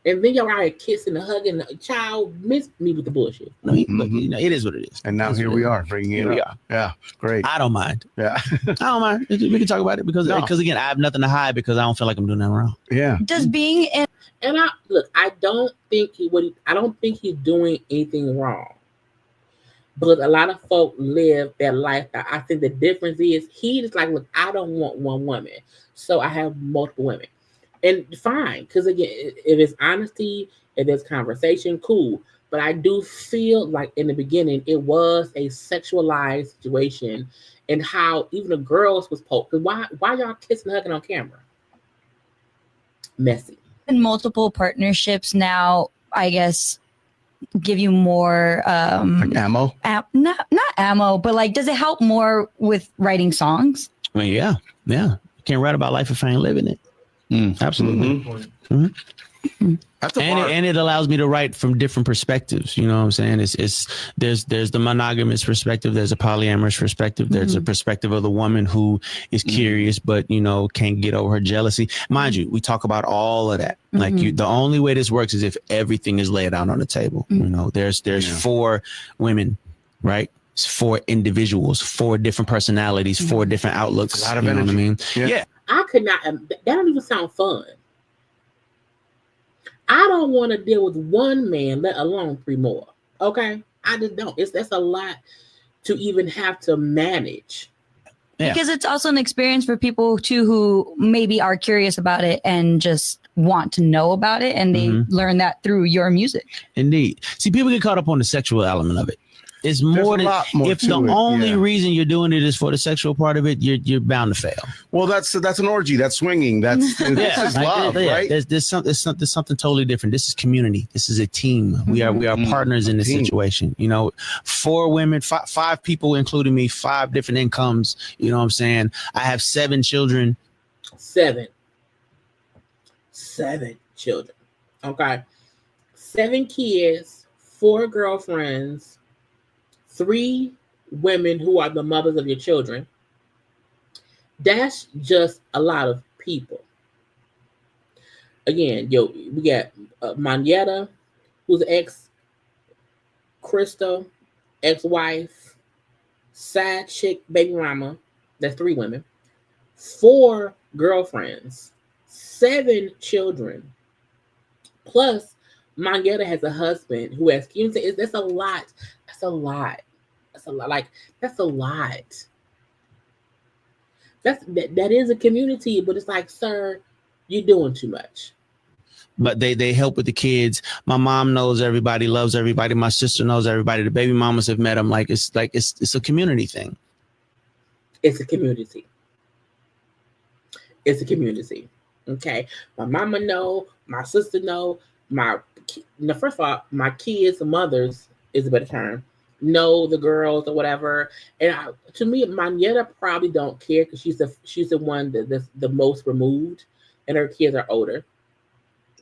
And then y'all are kissing and hugging. Child, miss me with the bullshit. I mean, look, it is what it is. And now here we are bringing it up. Yeah, great. I don't mind. Yeah. I don't mind. We can talk about it because again, I have nothing to hide because I don't feel like I'm doing nothing wrong. Yeah. Does being in and I don't think he's doing anything wrong. But a lot of folk live that lifestyle. I think the difference is he just like, look, I don't want one woman, so I have multiple women. And fine, because again, if it's honesty, if there's conversation, cool. But I do feel like in the beginning, it was a sexualized situation, and how even the girls was poked. Why y'all kissing, hugging on camera? Messy. in multiple partnerships now, I guess, give you more like ammo? Not ammo, but like, does it help more with writing songs? I mean, yeah. You can't write about life if I ain't living it. Absolutely. Mm-hmm. And it allows me to write from different perspectives. You know what I'm saying? There's the monogamous perspective, there's a polyamorous perspective, there's a perspective of the woman who is curious but can't get over her jealousy. Mind you, we talk about all of that. Like the only way this works is if everything is laid out on the table. There's 4 women, right? 4 individuals, 4 different personalities, 4 different outlooks. A lot of energy. Know what I mean? Yeah. I could not. That don't even sound fun. I don't want to deal with one man, let alone 3 more. Okay, I just don't. That's a lot to even have to manage. Yeah. Because it's also an experience for people too who maybe are curious about it and just want to know about it, and they learn that through your music. Indeed. See, people get caught up on the sexual element of it. It's more than if the only reason you're doing it is for the sexual part of it, you're bound to fail. Well, that's an orgy. That's swinging. This is love, right? There's something totally different. This is community. This is a team. We are partners in this situation. 4 women, 5 people, including me, 5 different incomes. You know what I'm saying? I have 7 children. 7 children. Okay, 7 kids, 4 girlfriends. 3 women who are the mothers of your children. That's just a lot of people. Again, we got Manietta, who's ex Crystal, ex-wife, side chick, baby mama. That's 3 women. 4 girlfriends, 7 children. Plus, Manietta has a husband who has kids. That's a lot. That's a lot. That's a lot. That is a community, but it's like, sir, you're doing too much. But they help with the kids. My mom knows everybody, loves everybody. My sister knows everybody. The baby mamas have met them. It's a community thing. It's a community. It's a community. Okay. My mama know, my sister know, first of all, my kids' mothers is a better term. Know the girls or whatever, and to me, Manietta probably don't care because she's the one that's the most removed, and her kids are older.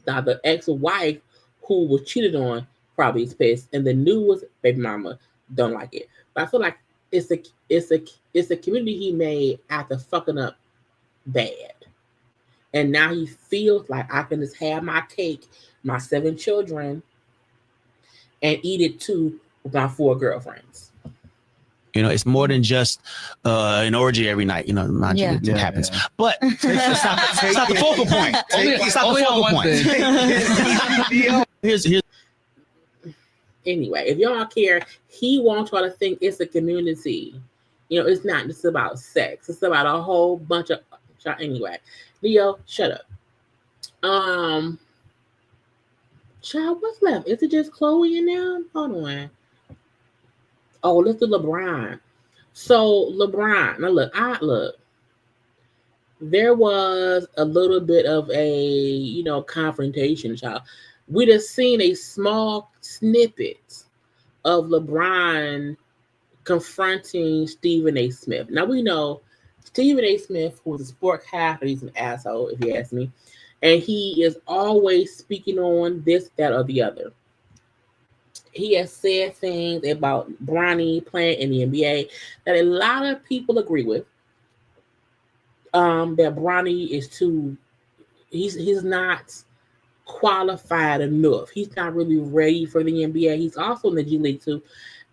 Now the ex-wife who was cheated on probably is pissed, and the newest baby mama don't like it. But I feel like it's a community he made after fucking up bad, and now he feels like I can just have my cake, my 7 children, and eat it too. With my 4 girlfriends. It's more than just an orgy every night. It happens. Yeah. But it's not the focal point. It's not the focal point. Here's anyway, if y'all care, he wants y'all to think it's a community. It's not just about sex. It's about a whole bunch of anyway. Leo, shut up. Child, what's left? Is it just Khloe and them? Hold on. Oh, let's do LeBron. So LeBron, now look. There was a little bit of a confrontation, child. We just seen a small snippet of LeBron confronting Stephen A. Smith. Now we know Stephen A. Smith, who was a sportscaster, he's an asshole, if you ask me. And he is always speaking on this, that, or the other. He has said things about Bronny playing in the NBA that a lot of people agree with. That Bronny is he's not qualified enough. He's not really ready for the NBA. He's also in the G League too.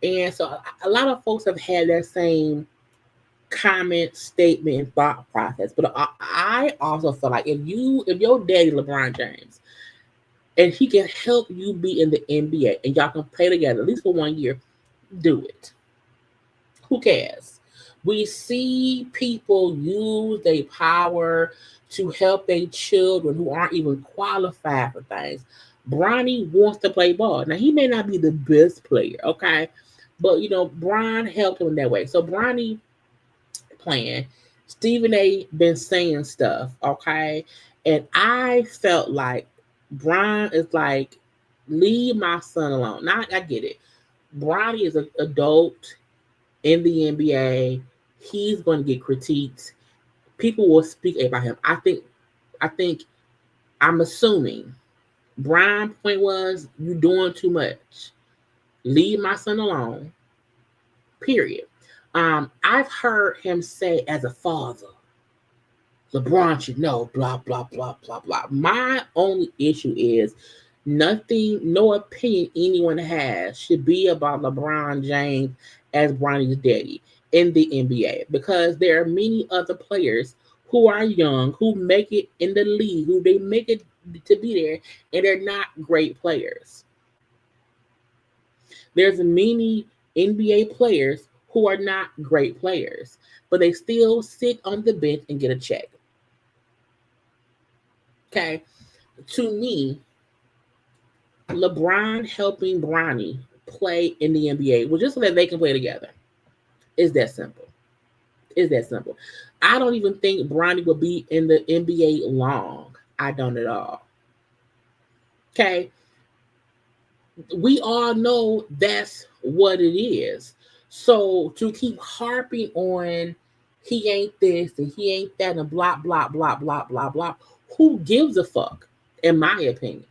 And so a lot of folks have had that same comment, statement, and thought process. But I also feel like if your daddy LeBron James, and he can help you be in the NBA and y'all can play together at least for 1 year, do it. Who cares? We see people use their power to help their children who aren't even qualified for things. Bronny wants to play ball. Now, he may not be the best player, okay? But, Bron helped him in that way. So, Bronny playing. Stephen A. been saying stuff, okay? And I felt like Bron is like, leave my son alone. Now, I get it. Bronny is an adult in the NBA. He's going to get critiqued. People will speak about him. I'm assuming Brian's point was, you doing too much. Leave my son alone. Period. I've heard him say as a father, LeBron should know, blah, blah, blah, blah, blah. My only issue is no opinion anyone has should be about LeBron James as Bronny's daddy in the NBA, because there are many other players who are young, who make it in the league, who they make it to be there, and they're not great players. There's many NBA players who are not great players, but they still sit on the bench and get a check. Okay? To me, LeBron helping Bronny play in the NBA was just so that they can play together. It's that simple. It's that simple. I don't even think Bronny will be in the NBA long. I don't at all. Okay? We all know that's what it is. So to keep harping on he ain't this and he ain't that and blah, blah, blah, blah, blah, blah. Who gives a fuck, in my opinion?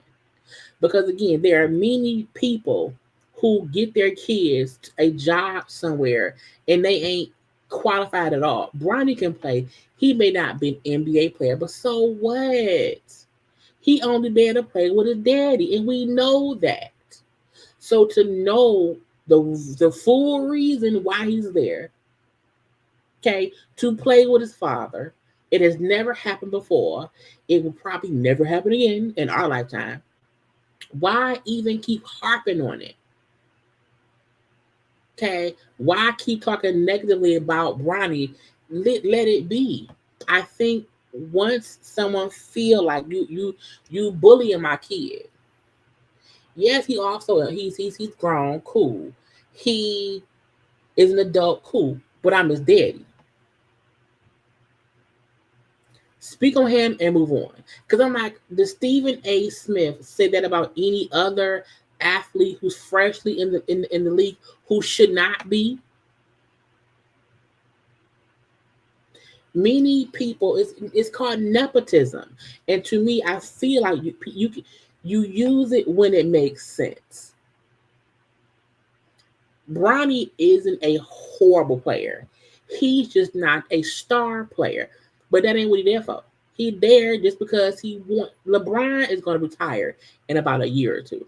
Because again, there are many people who get their kids a job somewhere and they ain't qualified at all. Bronny can play. He may not be an NBA player, but so what? He only there to play with his daddy, and we know that. So to know the full reason why he's there, okay, to play with his father, it has never happened before. It will probably never happen again in our lifetime. Why even keep harping on it? Okay, why keep talking negatively about Bronny? Let it be. I think once someone feel like you bullying my kid. Yes, he's grown, cool. He is an adult, cool. But I'm his daddy. Speak on him and move on. Because I'm like, does Stephen A. Smith say that about any other athlete who's freshly in the league who should not be? Many people, it's called nepotism. And to me, I feel like you use it when it makes sense. Bronny isn't a horrible player. He's just not a star player. But that ain't what he's there for. He's there just because LeBron is going to retire in about a year or two.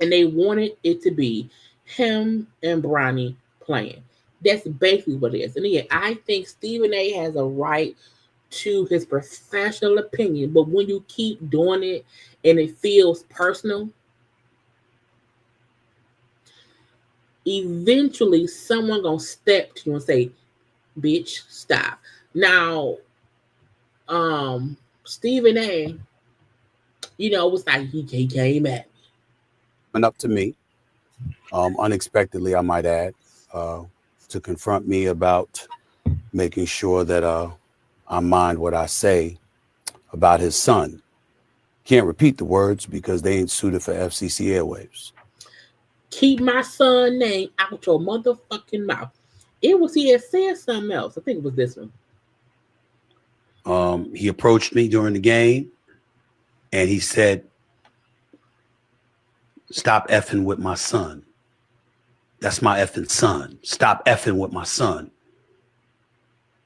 And they wanted it to be him and Bronny playing. That's basically what it is. And again, I think Stephen A. has a right to his professional opinion, but when you keep doing it and it feels personal, eventually someone gonna step to you and say, bitch, stop. Now, Stephen A., was like he came at me. Went up to me, unexpectedly, I might add, to confront me about making sure that I mind what I say about his son. Can't repeat the words because they ain't suited for FCC airwaves. Keep my son name out your motherfucking mouth. It was he had said something else. I think it was this one. He approached me during the game and he said, "Stop effing with my son. That's my effing son. Stop effing with my son."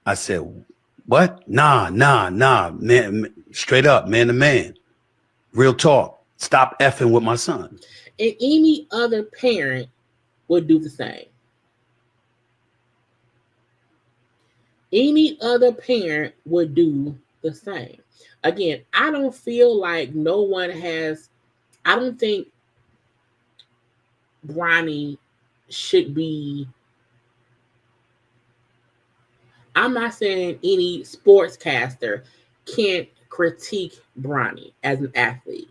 I said, "What? Nah, man, straight up, man to man. Real talk. Stop effing with my son." And any other parent would do the same. Any other parent would do the same. Again, I don't feel like no one has, I don't think Bronny should be, I'm not saying any sportscaster can't critique Bronny as an athlete.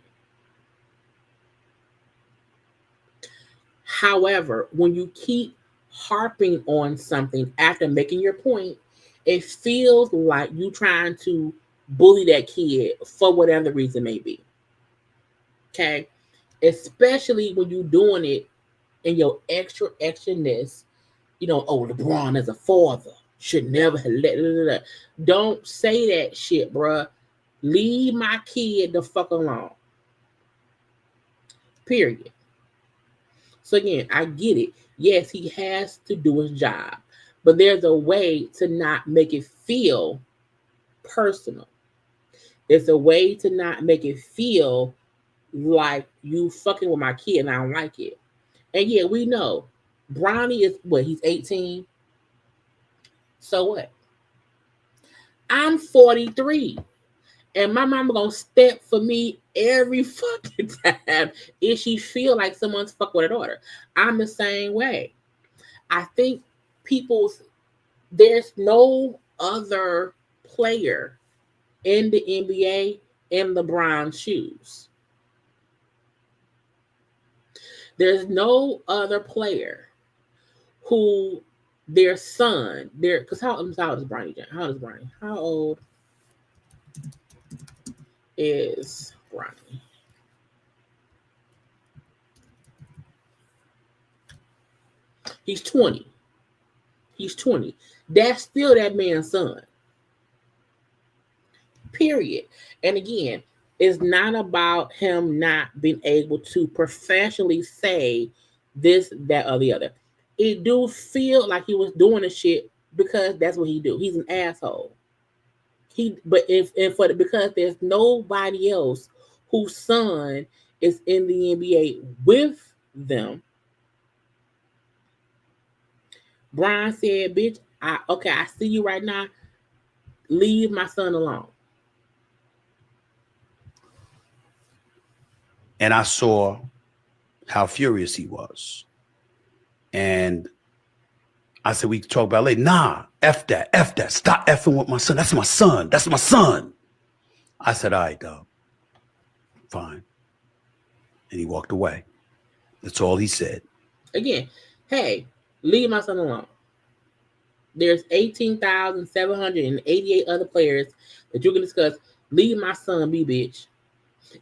However, when you keep harping on something after making your point, it feels like you trying to bully that kid for whatever the reason may be. Okay? Especially when you're doing it in your extraness, oh, LeBron as a father should never have let. Don't say that shit, bruh. Leave my kid the fuck alone. Period. So again, I get it. Yes, he has to do his job, but there's a way to not make it feel personal. There's a way to not make it feel like you fucking with my kid and I don't like it. And yeah, we know Bronny is what, he's 18. So what? I'm 43. And my mama gonna step for me every fucking time if she feel like someone's fucking with her daughter. I'm the same way. I think there's no other player in the NBA in LeBron's shoes. There's no other player who their son, because how old is Bronny? How old is Bronny? How old is Bronny? He's 20. He's 20. That's still that man's son. Period. And again, it's not about him not being able to professionally say this, that, or the other. It do feel like he was doing the shit because that's what he do. He's an asshole. Because there's nobody else whose son is in the NBA with them. Brian said, "Bitch, I see you right now. Leave my son alone." And I saw how furious he was. And I said, "We can talk about it later." "Nah, F that. Stop effing with my son. That's my son. That's my son." I said, "All right, dog. Fine." And he walked away. That's all he said. Again, hey, leave my son alone. There's 18,788 other players that you can discuss. Leave my son be, bitch.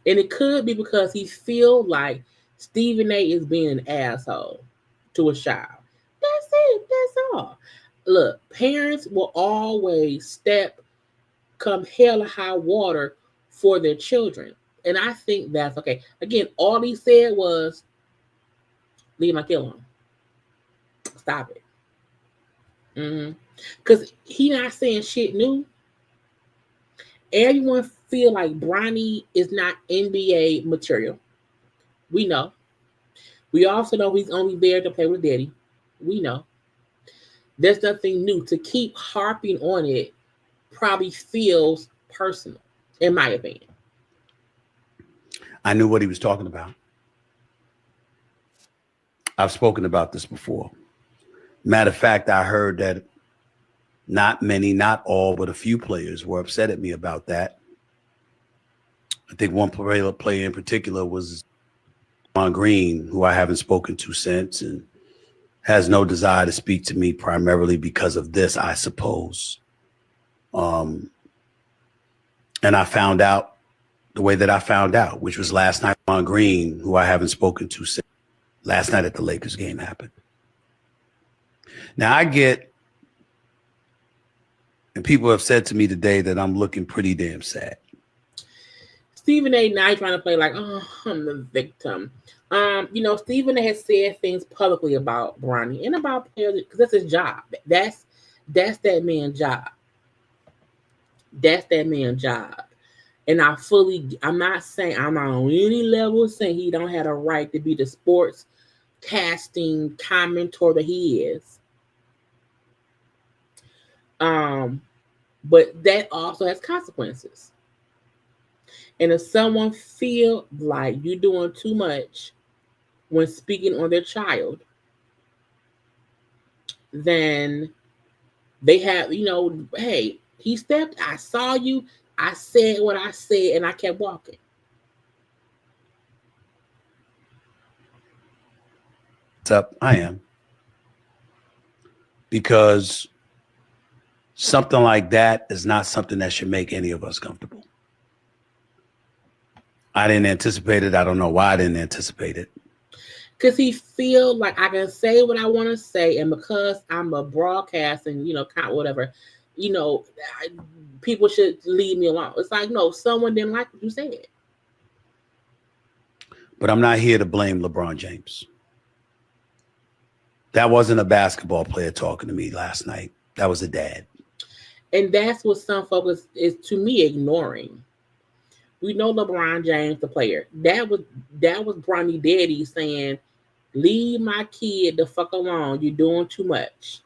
And it could be because he feel like Stephen A is being an asshole to a child. That's it. That's all. Look, parents will always come hell or high water for their children. And I think that's okay. Again, all he said was, leave my kid alone. Stop it. Because he not saying shit new. Everyone feel like Bronny is not NBA material. We know. We also know he's only there to play with daddy. We know. There's nothing new. To keep harping on it probably feels personal, in my opinion. I knew what he was talking about. I've spoken about this before. Matter of fact, I heard that not many, not all, but a few players were upset at me about that. I think one player in particular was Draymond Green, who I haven't spoken to since and has no desire to speak to me primarily because of this, I suppose. And I found out the way that I found out, which was last night. Draymond Green, who I haven't spoken to since, last night at the Lakers game happened. Now I get, and people have said to me today that I'm looking pretty damn sad. Stephen A. now trying to play like, oh, I'm the victim. Stephen A. has said things publicly about Bronny and about players because that's his job. That's that man's job. That's that man's job. And I'm not saying I'm not on any level saying he don't have a right to be the sports casting commentator that he is. But that also has consequences. And if someone feel like you're doing too much when speaking on their child, then they have, hey, I saw you, I said what I said, and I kept walking. What's up? I am. Because something like that is not something that should make any of us comfortable. I didn't anticipate it. I don't know why I didn't anticipate it. Because he feel like I can say what I want to say, and because I'm a broadcast and, whatever, people should leave me alone. It's like, no, someone didn't like what you said. But I'm not here to blame LeBron James. That wasn't a basketball player talking to me last night. That was a dad. And that's what some folks is, to me, ignoring. We know LeBron James, the player. That was Bronny Daddy saying, leave my kid the fuck alone. You're doing too much.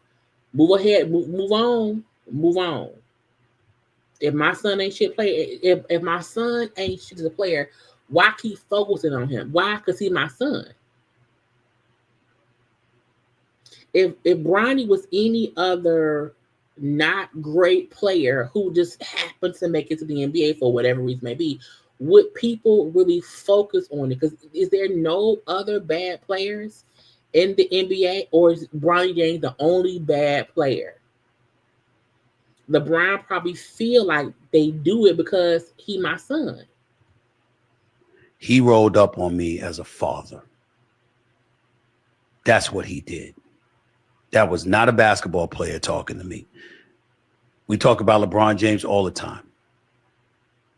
Move ahead. Move on. Move on. If my son ain't shit player, if my son ain't shit as a player, why keep focusing on him? Why? Because he's my son. If Bronny was any other not great player who just happens to make it to the NBA for whatever reason may be, would people really focus on it? Because is there no other bad players in the NBA, or is Bronny James the only bad player? LeBron probably feel like they do it because he my son. He rolled up on me as a father. That's what he did. That was not a basketball player talking to me. We talk about LeBron James all the time.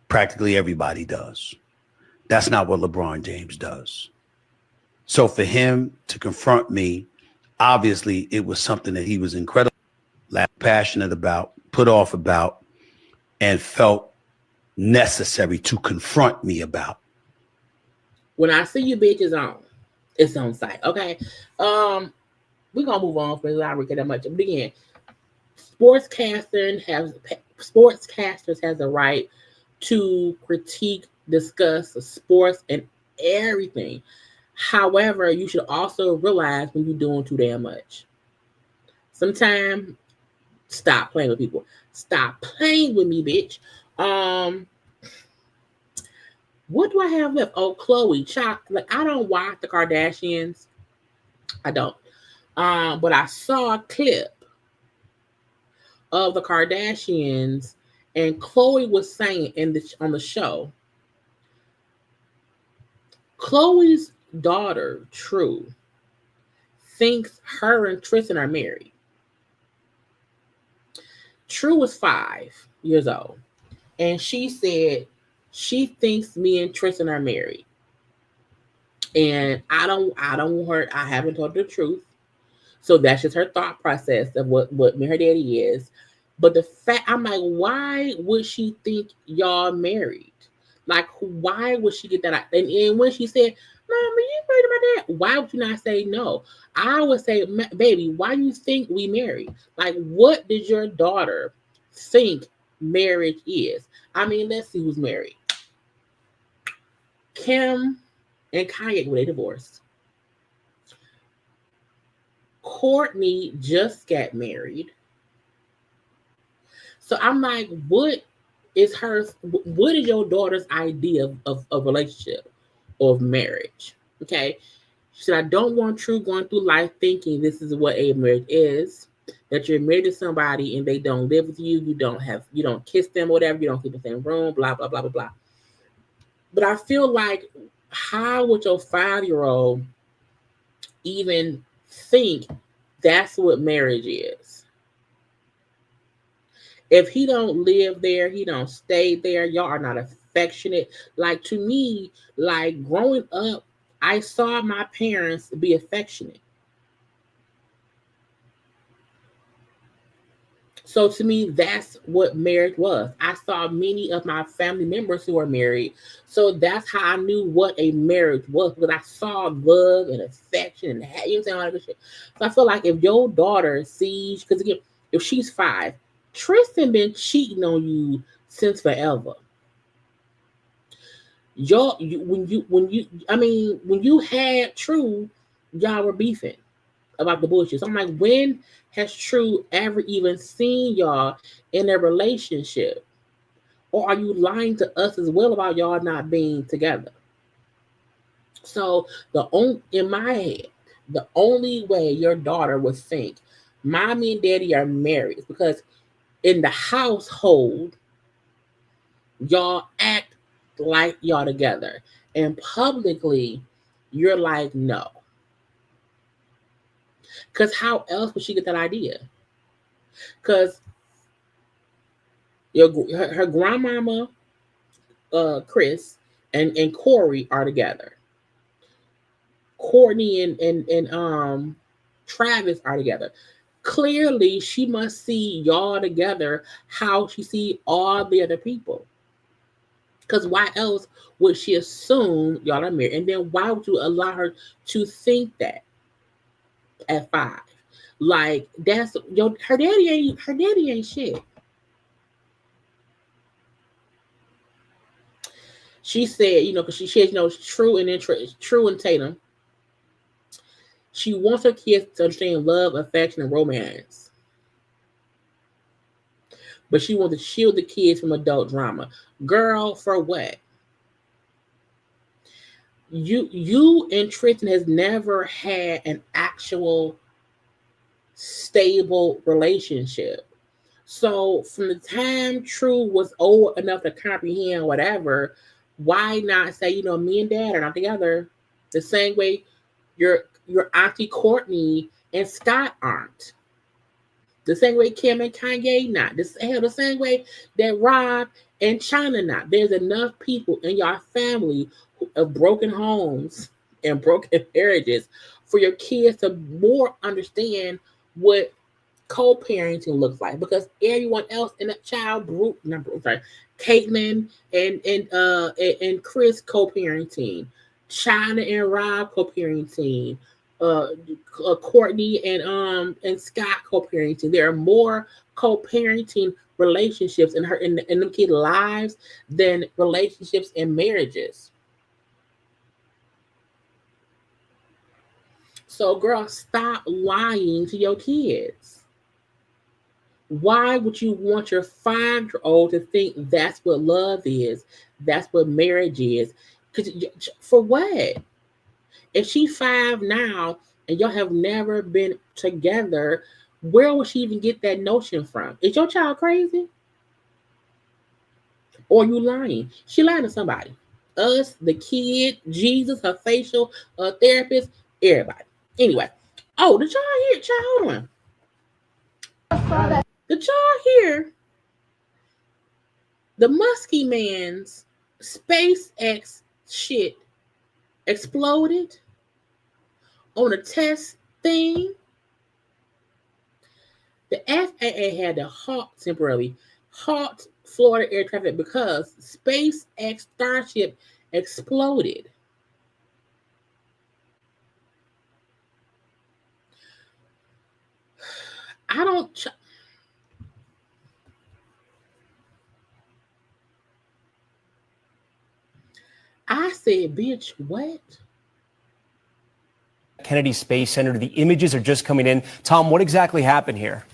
Practically everybody does. That's not what LeBron James does. So for him to confront me, obviously it was something that he was incredibly passionate about, put off about, and felt necessary to confront me about. When I see you bitches on, it's on site. Okay. We're gonna move on because I don't get that much. But again, sportscasters has a right to critique, discuss sports and everything. However, you should also realize when you're doing too damn much. Sometimes stop playing with people. Stop playing with me, bitch. What do I have left? Oh, Khloe, I don't watch the Kardashians. I don't. But I saw a clip of the Kardashians, and Khloe was saying on the show, Khloe's daughter, True, thinks her and Tristan are married. True was 5 years old, and she said she thinks me and Tristan are married. And I don't want her. I haven't told her the truth. So that's just her thought process of what me and her daddy is. But the fact, I'm like, why would she think y'all married? Like, why would she get that out? And when she said, Mama, you married my dad, why would you not say no? I would say, baby, why you think we married? Like, what did your daughter think marriage is? I mean, let's see who's married. Kim and Kanye, were they divorced? Courtney just got married. So I'm like, what is your daughter's idea of a relationship or of marriage? Okay. She said, I don't want True going through life thinking this is what a marriage is, that you're married to somebody and they don't live with you, you don't kiss them, whatever, you don't sleep in the same room, blah, blah, blah, blah, blah. But I feel like, how would your 5-year-old even think that's what marriage is. If he don't live there, he don't stay there, y'all are not affectionate. Like, to me, like, growing up, I saw my parents be affectionate. So to me, that's what marriage was. I saw many of my family members who were married. So that's how I knew what a marriage was, because I saw love and affection and you know, all that shit. So I feel like if your daughter sees, because again, if she's 5, Tristan been cheating on you since forever. When you had True, y'all were beefing about the bullshit. So I'm like, when has True ever even seen y'all in a relationship? Or are you lying to us as well about y'all not being together? So in my head, the only way your daughter would think mommy and daddy are married is because in the household, y'all act like y'all together. And publicly, you're like, no. Because how else would she get that idea? Because her grandmama, Chris, and Corey are together. Courtney and Travis are together. Clearly, she must see y'all together how she see all the other people. Because why else would she assume y'all are married? And then why would you allow her to think that at 5? Like, that's her daddy ain't shit. She said, because she has, True and Tatum. She wants her kids to understand love, affection, and romance. But she wants to shield the kids from adult drama. Girl, for what? You and Tristan has never had an actual stable relationship. So from the time True was old enough to comprehend whatever, why not say, me and dad are not together the same way your auntie Courtney and Scott aren't. The same way Kim and Kanye not. The same way that Rob and China not. There's enough people in your family of broken homes and broken marriages for your kids to more understand what co-parenting looks like, because everyone else in that child group, Caitlin and Chris co-parenting, China and Rob co-parenting, Courtney and Scott co-parenting. There are more co-parenting relationships in them kids' lives than relationships in marriages. So, girl, stop lying to your kids. Why would you want your 5-year-old to think that's what love is? That's what marriage is? For what? If she's 5 now and y'all have never been together, where would she even get that notion from? Is your child crazy? Or are you lying? She lying to somebody. Us, the kid, Jesus, her facial therapist, everybody. Anyway. Oh, did y'all hear? Child, hold on. Did y'all hear the Muskie man's SpaceX shit exploded on a test thing? The FAA had to temporarily halt Florida air traffic because SpaceX Starship exploded. I said, bitch, what? Kennedy Space Center. The images are just coming in. Tom, what exactly happened here?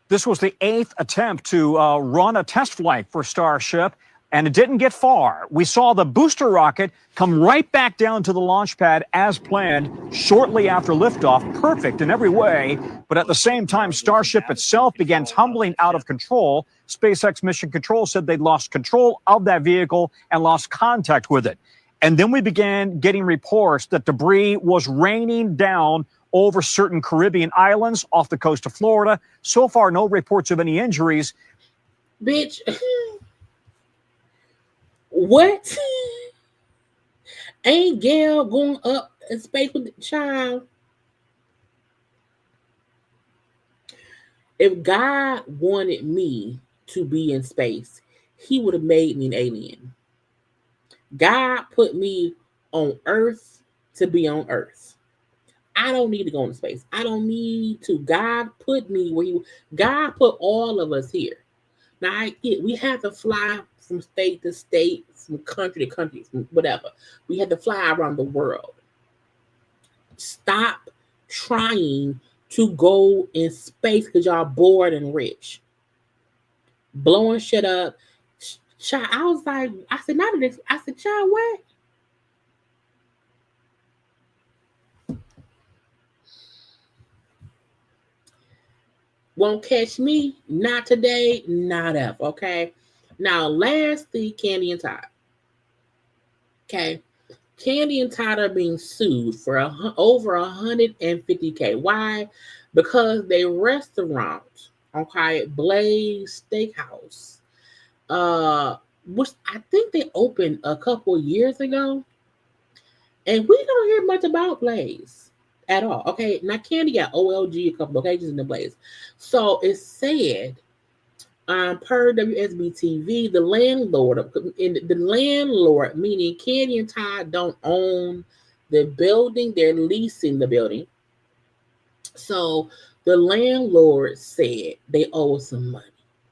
This was the 8th attempt to run a test flight for Starship, and it didn't get far. We saw the booster rocket come right back down to the launch pad as planned shortly after liftoff. Perfect in every way, but at the same time, Starship itself began tumbling out of control. SpaceX Mission Control said they'd lost control of that vehicle and lost contact with it. And then we began getting reports that debris was raining down over certain Caribbean islands off the coast of Florida. So far, no reports of any injuries. Bitch. What? Ain't Gail going up in space with the child? If God wanted me to be in space, he would have made me an alien. God put me on Earth to be on Earth. I don't need to go into space. I don't need to. God put me where God put all of us here. Now I get we have to fly from state to state, from country to country, from whatever. We had to fly around the world. Stop trying to go in space because y'all bored and rich. Blowing shit up. Child, I was like, I said, not this. I said, child, what? Won't catch me. Not today. Not ever. Okay. Now, lastly, Kandi and Todd. Okay. Kandi and Todd are being sued for over $150K. Why? Because they restaurant, okay, Blaze Steakhouse, which I think they opened a couple years ago, and we don't hear much about Blaze at all. Okay, now Kandi got OLG a couple locations in the Blaze, so it said, per WSB TV, the landlord, meaning Kandi and Todd don't own the building; they're leasing the building. So the landlord said they owe some money.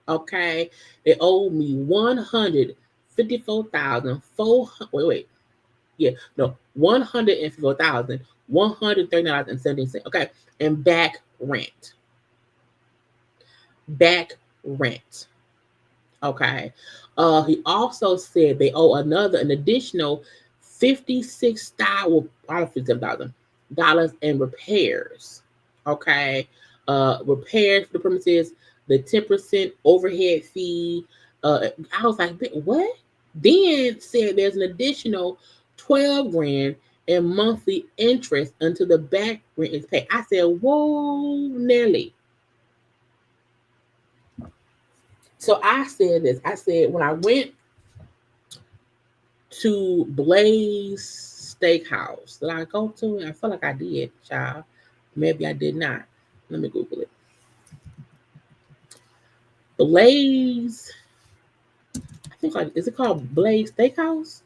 Okay, they owe me $154,139.17. Okay, and back rent. Okay. He also said they owe an additional $57,000 in repairs. Okay. Repairs for the premises, the 10% overhead fee. I was like, what? Then said there's an additional $12,000 in monthly interest until the back rent is paid. I said, whoa, Nelly. So I said this. I said, when I went to Blaze Steakhouse, did I go to it? I feel like I did, child. Maybe I did not. Let me Google it. Blaze, I think, is it called Blaze Steakhouse?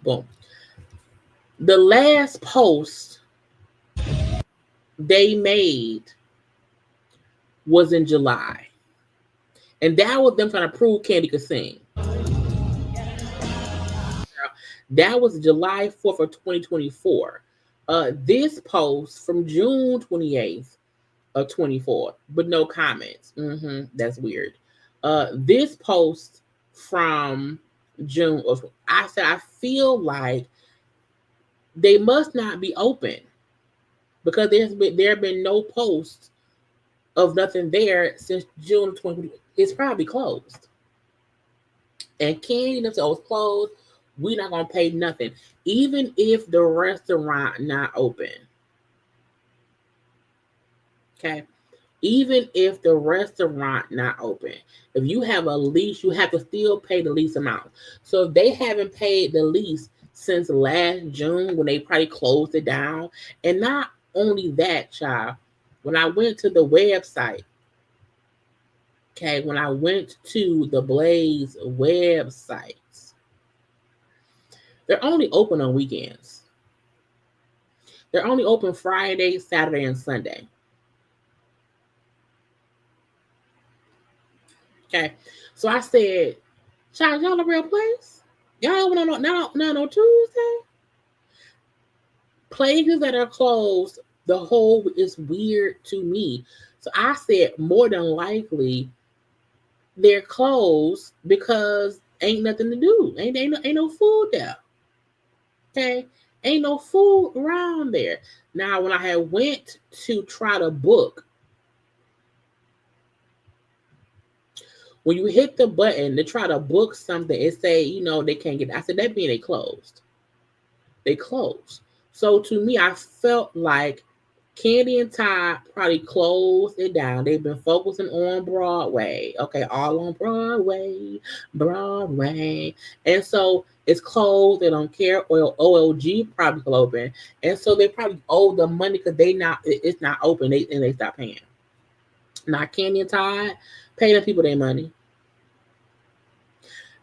Boom. The last post they made was in July. And that was them trying to prove Kandi could sing. That was July 4th of 2024. This post from June 28th of 24, but no comments. That's weird. This post from June, I said, I feel like they must not be open because there have been no posts of nothing there since June 2020. It's probably closed. And Kandi was closed. We're not gonna pay nothing, even if the restaurant not open. Okay, even if the restaurant not open, if you have a lease, you have to still pay the lease amount. So if they haven't paid the lease since last June when they probably closed it down, and not only that, child, when I went to the website, okay, when I went to the Blaze website, they're only open on weekends. They're only open Friday, Saturday, and Sunday. Okay, so I said, child, y'all a real place? Y'all open on Tuesday? Places that are closed, the whole is weird to me. So I said, more than likely, they're closed because ain't nothing to do. Ain't no food there. Okay, ain't no food around there. Now, when I had went to try to book, When you hit the button to try to book something, it say, they can't get. I said, that mean they closed. They closed. So to me, I felt like Kandi and Todd probably closed it down. They've been focusing on Broadway. Okay, all on Broadway. And so it's closed. They don't care. Or OLG probably still open. And so they probably owe the money because it's not open. They stop paying. Now Kandi and Todd, pay them people their money.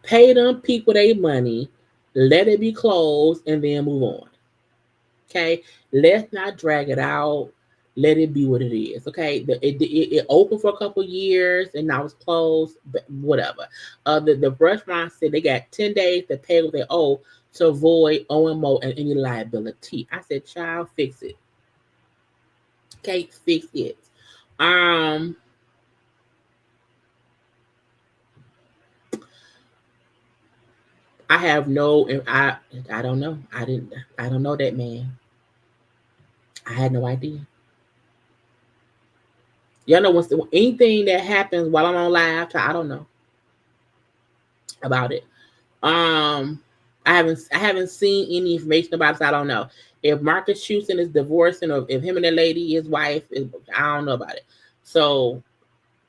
Pay them people their money. Let it be closed and then move on. Okay, let's not drag it out. Let it be what it is. Okay, it opened for a couple years and now it's closed. But whatever. The restaurant said they got 10 days to pay what they owe to avoid OMO and any liability. I said, child, fix it. Okay, fix it. I have no, I don't know. I don't know that man. I had no idea. Y'all know anything that happens while I'm on live, I don't know about it. I haven't seen any information about it, so I don't know. If Marcus Houston is divorcing or if him and that lady, his wife, I don't know about it. So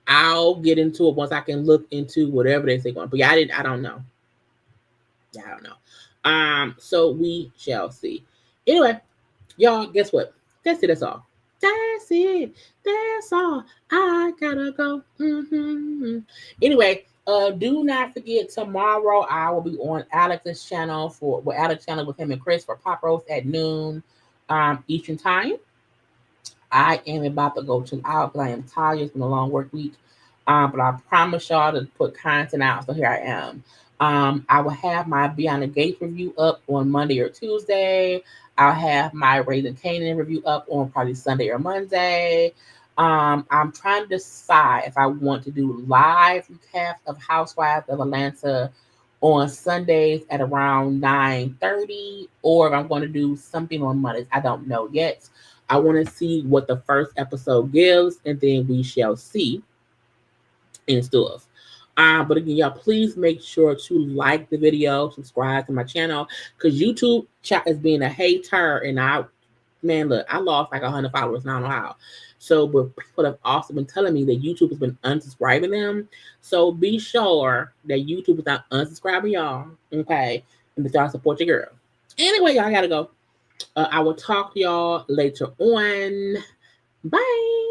I'll get into it once I can look into whatever they say going. But yeah, I don't know. Yeah, I don't know. So we shall see. Anyway, y'all, guess what? That's it. That's all. That's it. That's all. I gotta go. Anyway, do not forget tomorrow I will be on Alex's channel Alex's channel with him and Chris for Pop Roast at noon Eastern time. I am about to go chill out because I am tired. It's been a long work week. But I promise y'all to put content out. So here I am. I will have my Beyond the Gates review up on Monday or Tuesday. I'll have my Raising Kanan review up on probably Sunday or Monday. I'm trying to decide if I want to do live recaps of Housewives of Atlanta on Sundays at around 9:30, or if I'm going to do something on Mondays. I don't know yet. I want to see what the first episode gives, and then we shall see and stuff. But again, y'all, please make sure to like the video, subscribe to my channel, because YouTube chat is being a hater, and look, I lost like 100 followers, and I don't know how. So, but people have also been telling me that YouTube has been unsubscribing them. So be sure that YouTube is not unsubscribing y'all, okay? And that y'all support your girl. Anyway, y'all, I gotta go. I will talk to y'all later on. Bye.